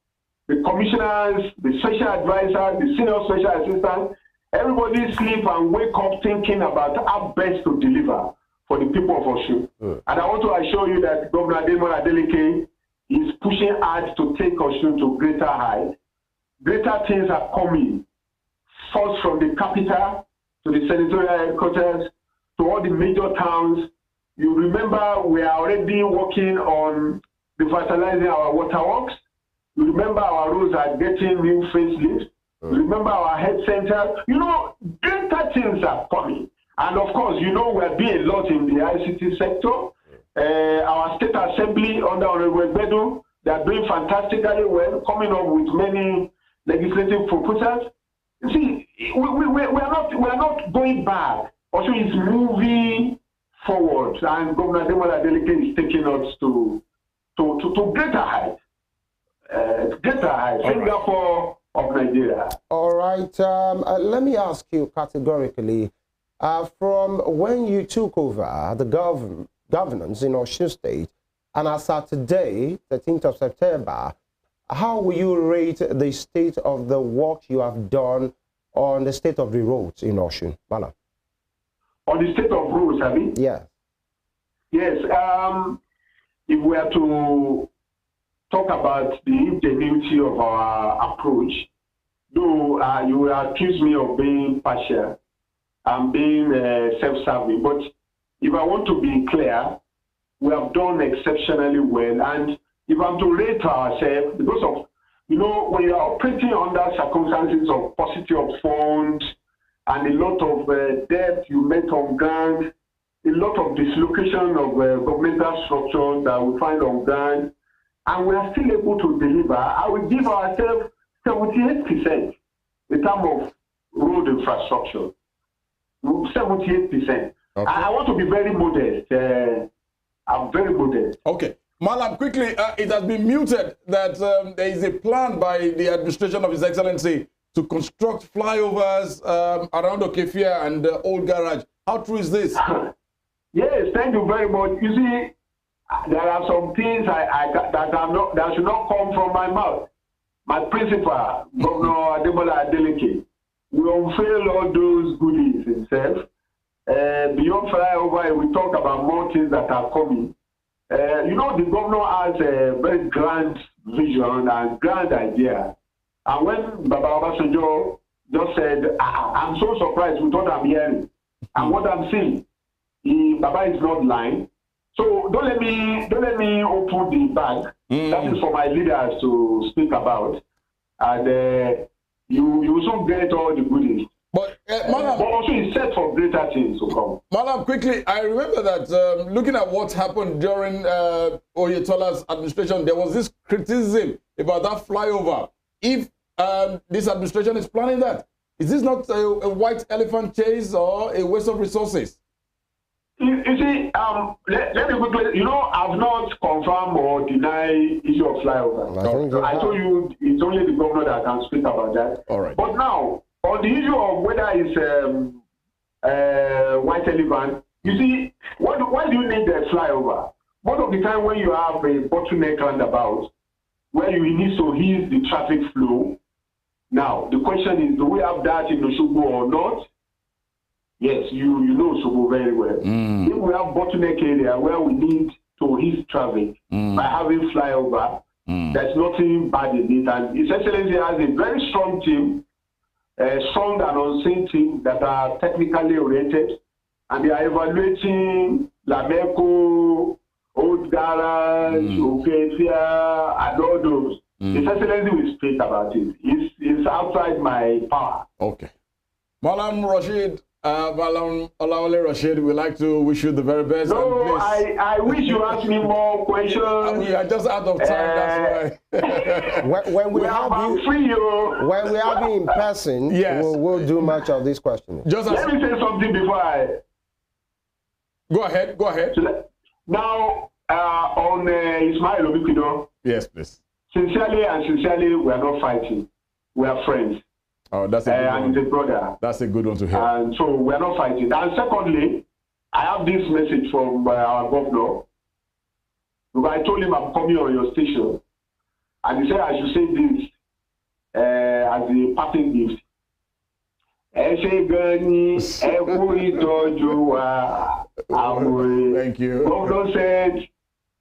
the commissioners, the special advisors, the senior special assistants, everybody sleep and wake up thinking about how best to deliver for the people of Osun. And I want to assure you that Governor Demola Adeleke is pushing hard to take Osun to greater heights. Greater things are coming. First from the capital to the senatorial headquarters to all the major towns. You remember we are already working on revitalizing our waterworks. You remember our roads are getting new facelifts. You remember our health center. Greater things are coming. And of course, we're doing a lot in the ICT sector. our state assembly under Honorable Bedu, they are doing fantastically well, coming up with many legislative proposals. You see, we are not going back. Also, it's moving forward, and Governor Demola Adeleke is taking us to greater heights. Singapore of Nigeria. All right. Let me ask you categorically, from when you took over the governance in Osun State, and as of today, 13th of September, how will you rate the state of the work you have done on the state of the roads in Osun? Malam. On the state of roads, have you? Yeah. Yes. If we are to talk about the ingenuity of our approach, though you will accuse me of being partial and being self-serving, but if I want to be clear, we have done exceptionally well. And if I'm to rate ourselves, because of, you know, when you are operating under circumstances of paucity of funds and a lot of debt you met on ground, a lot of dislocation of governmental structures that we find on ground, and we are still able to deliver, I will give ourselves 78% in terms of road infrastructure. 78%. Okay. I want to be very modest. I'm very modest. Okay. Malam, quickly, it has been muted that there is a plan by the administration of His Excellency to construct flyovers around Okefia and the old garage. How true is this? Yes, thank you very much. You see, there are some things that should not come from my mouth. My principal, Governor Demola Adeleke, will unveil all those goodies himself. Beyond flyover, we talk about more things that are coming. You know, the governor has a very grand vision and grand idea. And when Baba Obasanjo just said, I'm so surprised with what I'm hearing and what I'm seeing, Baba is not lying. So don't let me open the bag. That is for my leaders to speak about. And you also get all the goodies. But, Malam, but also it's set for greater things to come. Malam, quickly, I remember that looking at what happened during Oyetola's administration, there was this criticism about that flyover. If this administration is planning that, is this not a white elephant chase or a waste of resources? You see, let me quickly, you know, I've not confirmed or denied issue of flyover. I told you it's only the governor that can speak about that. All right. But now, on the issue of whether it's white elephant, you see, why do you need a flyover? Most of the time when you have a bottleneck roundabout, where you need to ease the traffic flow, now the question is, do we have that in Osogbo or not? Yes, you know Osogbo very well. If we have bottleneck area where we need to ease traffic by having flyover, there's nothing bad in it. And His Excellency has a very strong team, strong and unseen team that are technically oriented, and they are evaluating Lameco, Old Garage, Okefia, and all those. His Excellency will speak about it. It's outside my power. Okay. Malam Rashid, Malam Olawale Rashid, we'd like to wish you the very best. No, I wish you ask me more questions. We are just out of time, that's why. when we have you in person, yes, we'll do much of this questioning. Let me say something before I... Go ahead. Now, on Ismail Obikido. Yes, please. Sincerely, we are not fighting. We are friends. Oh, that's a good one. And he's a brother. That's a good one to hear. And so we are not fighting. And secondly, I have this message from our governor. I told him I'm coming on your station. And he said I should say this as a parting gift. Thank you. Governor said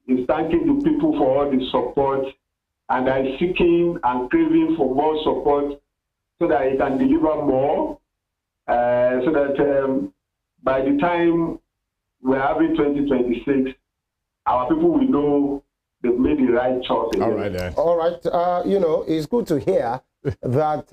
he's thanking the people for all the support, and I'm seeking and craving for more support so that he can deliver more, so that by the time we're having 2026, our people will know they've made the right choice. All right, then. All right. You know, it's good to hear that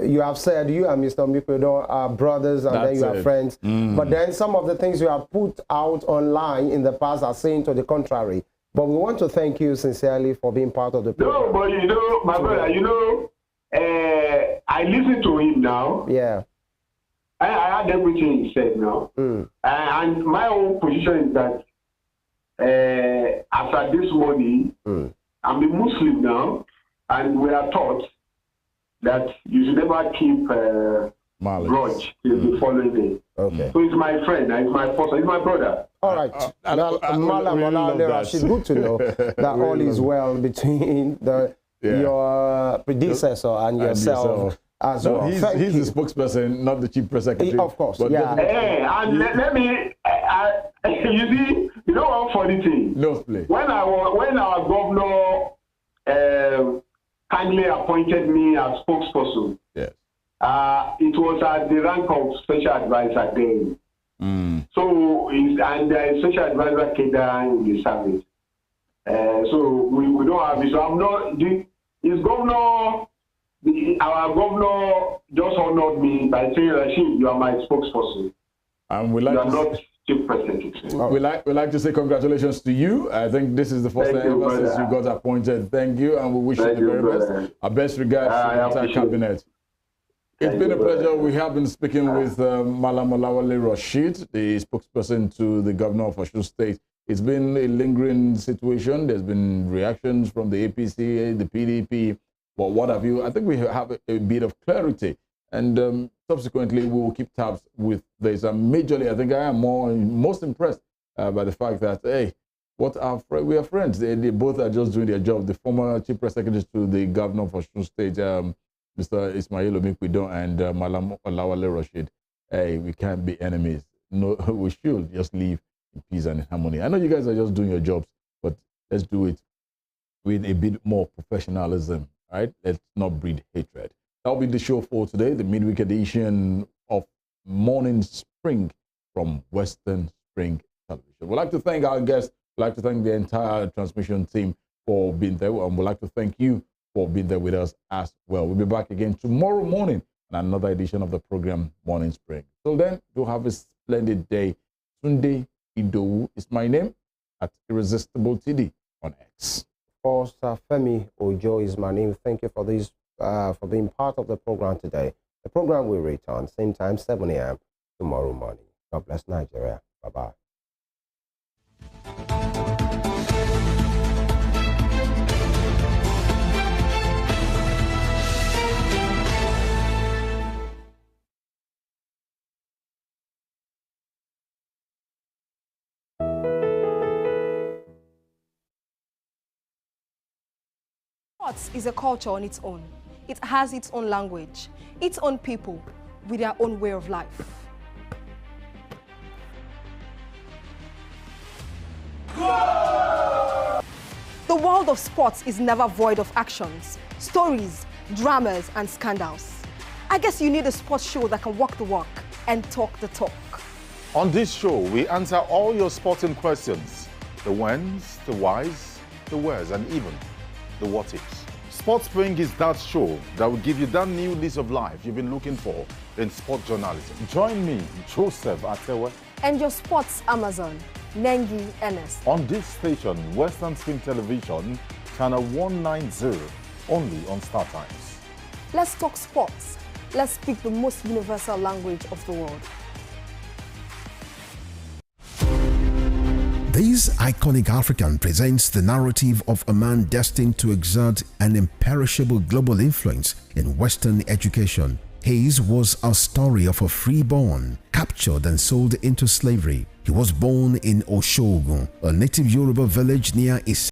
you have said you and Mr. Mikwedo are brothers and then you are friends. But then some of the things you have put out online in the past are saying to the contrary. But we want to thank you sincerely for being part of the program. No, but you know, my brother, you know, I listen to him now. Yeah. I heard everything he said now. And my own position is that after this morning, I'm a Muslim now, and we are taught that you should never keep grudge till the following day. Okay. So he's my friend, he's my person, he's my brother. All right. It's good to know that all is well between your predecessor and yourself. As no, well. He's the spokesperson, not the chief press secretary. Of course, but yeah. And let me, you see, you know one funny thing? No, please. When our governor kindly appointed me as spokesperson, yes, it was at the rank of special advisor then. So, and the special advisor came down in the service. So we don't have it. So I'm not, his governor, our governor just honored me by saying, Rashid, you are my spokesperson. And we like you are not chief president. We like to say congratulations to you. I think this is the first time ever since you got appointed. Thank you, and we wish you the very best. Our best regards to the entire cabinet. It's been a pleasure. We have been speaking with Malam Olawale Rashid, the spokesperson to the governor of Osun State. It's been a lingering situation. There's been reactions from the APC, the PDP, but what have you. I think we have a bit of clarity. And subsequently, we will keep tabs with this. Majorly, I think I am most impressed by the fact that, hey, we are friends. They both are just doing their job. The former chief press secretary to the governor of Osun State, Mr. Ismail Omikwido, and Malam Olawale Rashid. Hey, we can't be enemies. No, we should just live in peace and in harmony. I know you guys are just doing your jobs, but let's do it with a bit more professionalism, right? Let's not breed hatred. That'll be the show for today, the midweek edition of Morning Spring from Western Spring Television. We'd like to thank our guests. We'd like to thank the entire transmission team for being there. And we'd like to thank you for being there with us as well. We'll be back again tomorrow morning on another edition of the program, Morning Spring. Till then, do have a splendid day. Tunde IDOWU is my name at Irresistible TD on X. Of course, FEMI Ojo is my name. Thank you for this. For being part of the program today. The program will return same time, 7 a.m. tomorrow morning. God bless Nigeria. Bye-bye. Sports is a culture on its own. It has its own language, its own people, with their own way of life. The world of sports is never void of actions, stories, dramas, and scandals. I guess you need a sports show that can walk the walk and talk the talk. On this show, we answer all your sporting questions. The whens, the whys, the wheres, and even the what-ifs. Sports Spring is that show that will give you that new lease of life you've been looking for in sport journalism. Join me, Joseph Atewe, and your sports Amazon, Nengi Ernest. On this station, Western Spring Television, channel 190, only on Star Times. Let's talk sports. Let's speak the most universal language of the world. This iconic African presents the narrative of a man destined to exert an imperishable global influence in Western education. His was a story of a freeborn, captured and sold into slavery. He was born in Oshogun, a native Yoruba village near Ise.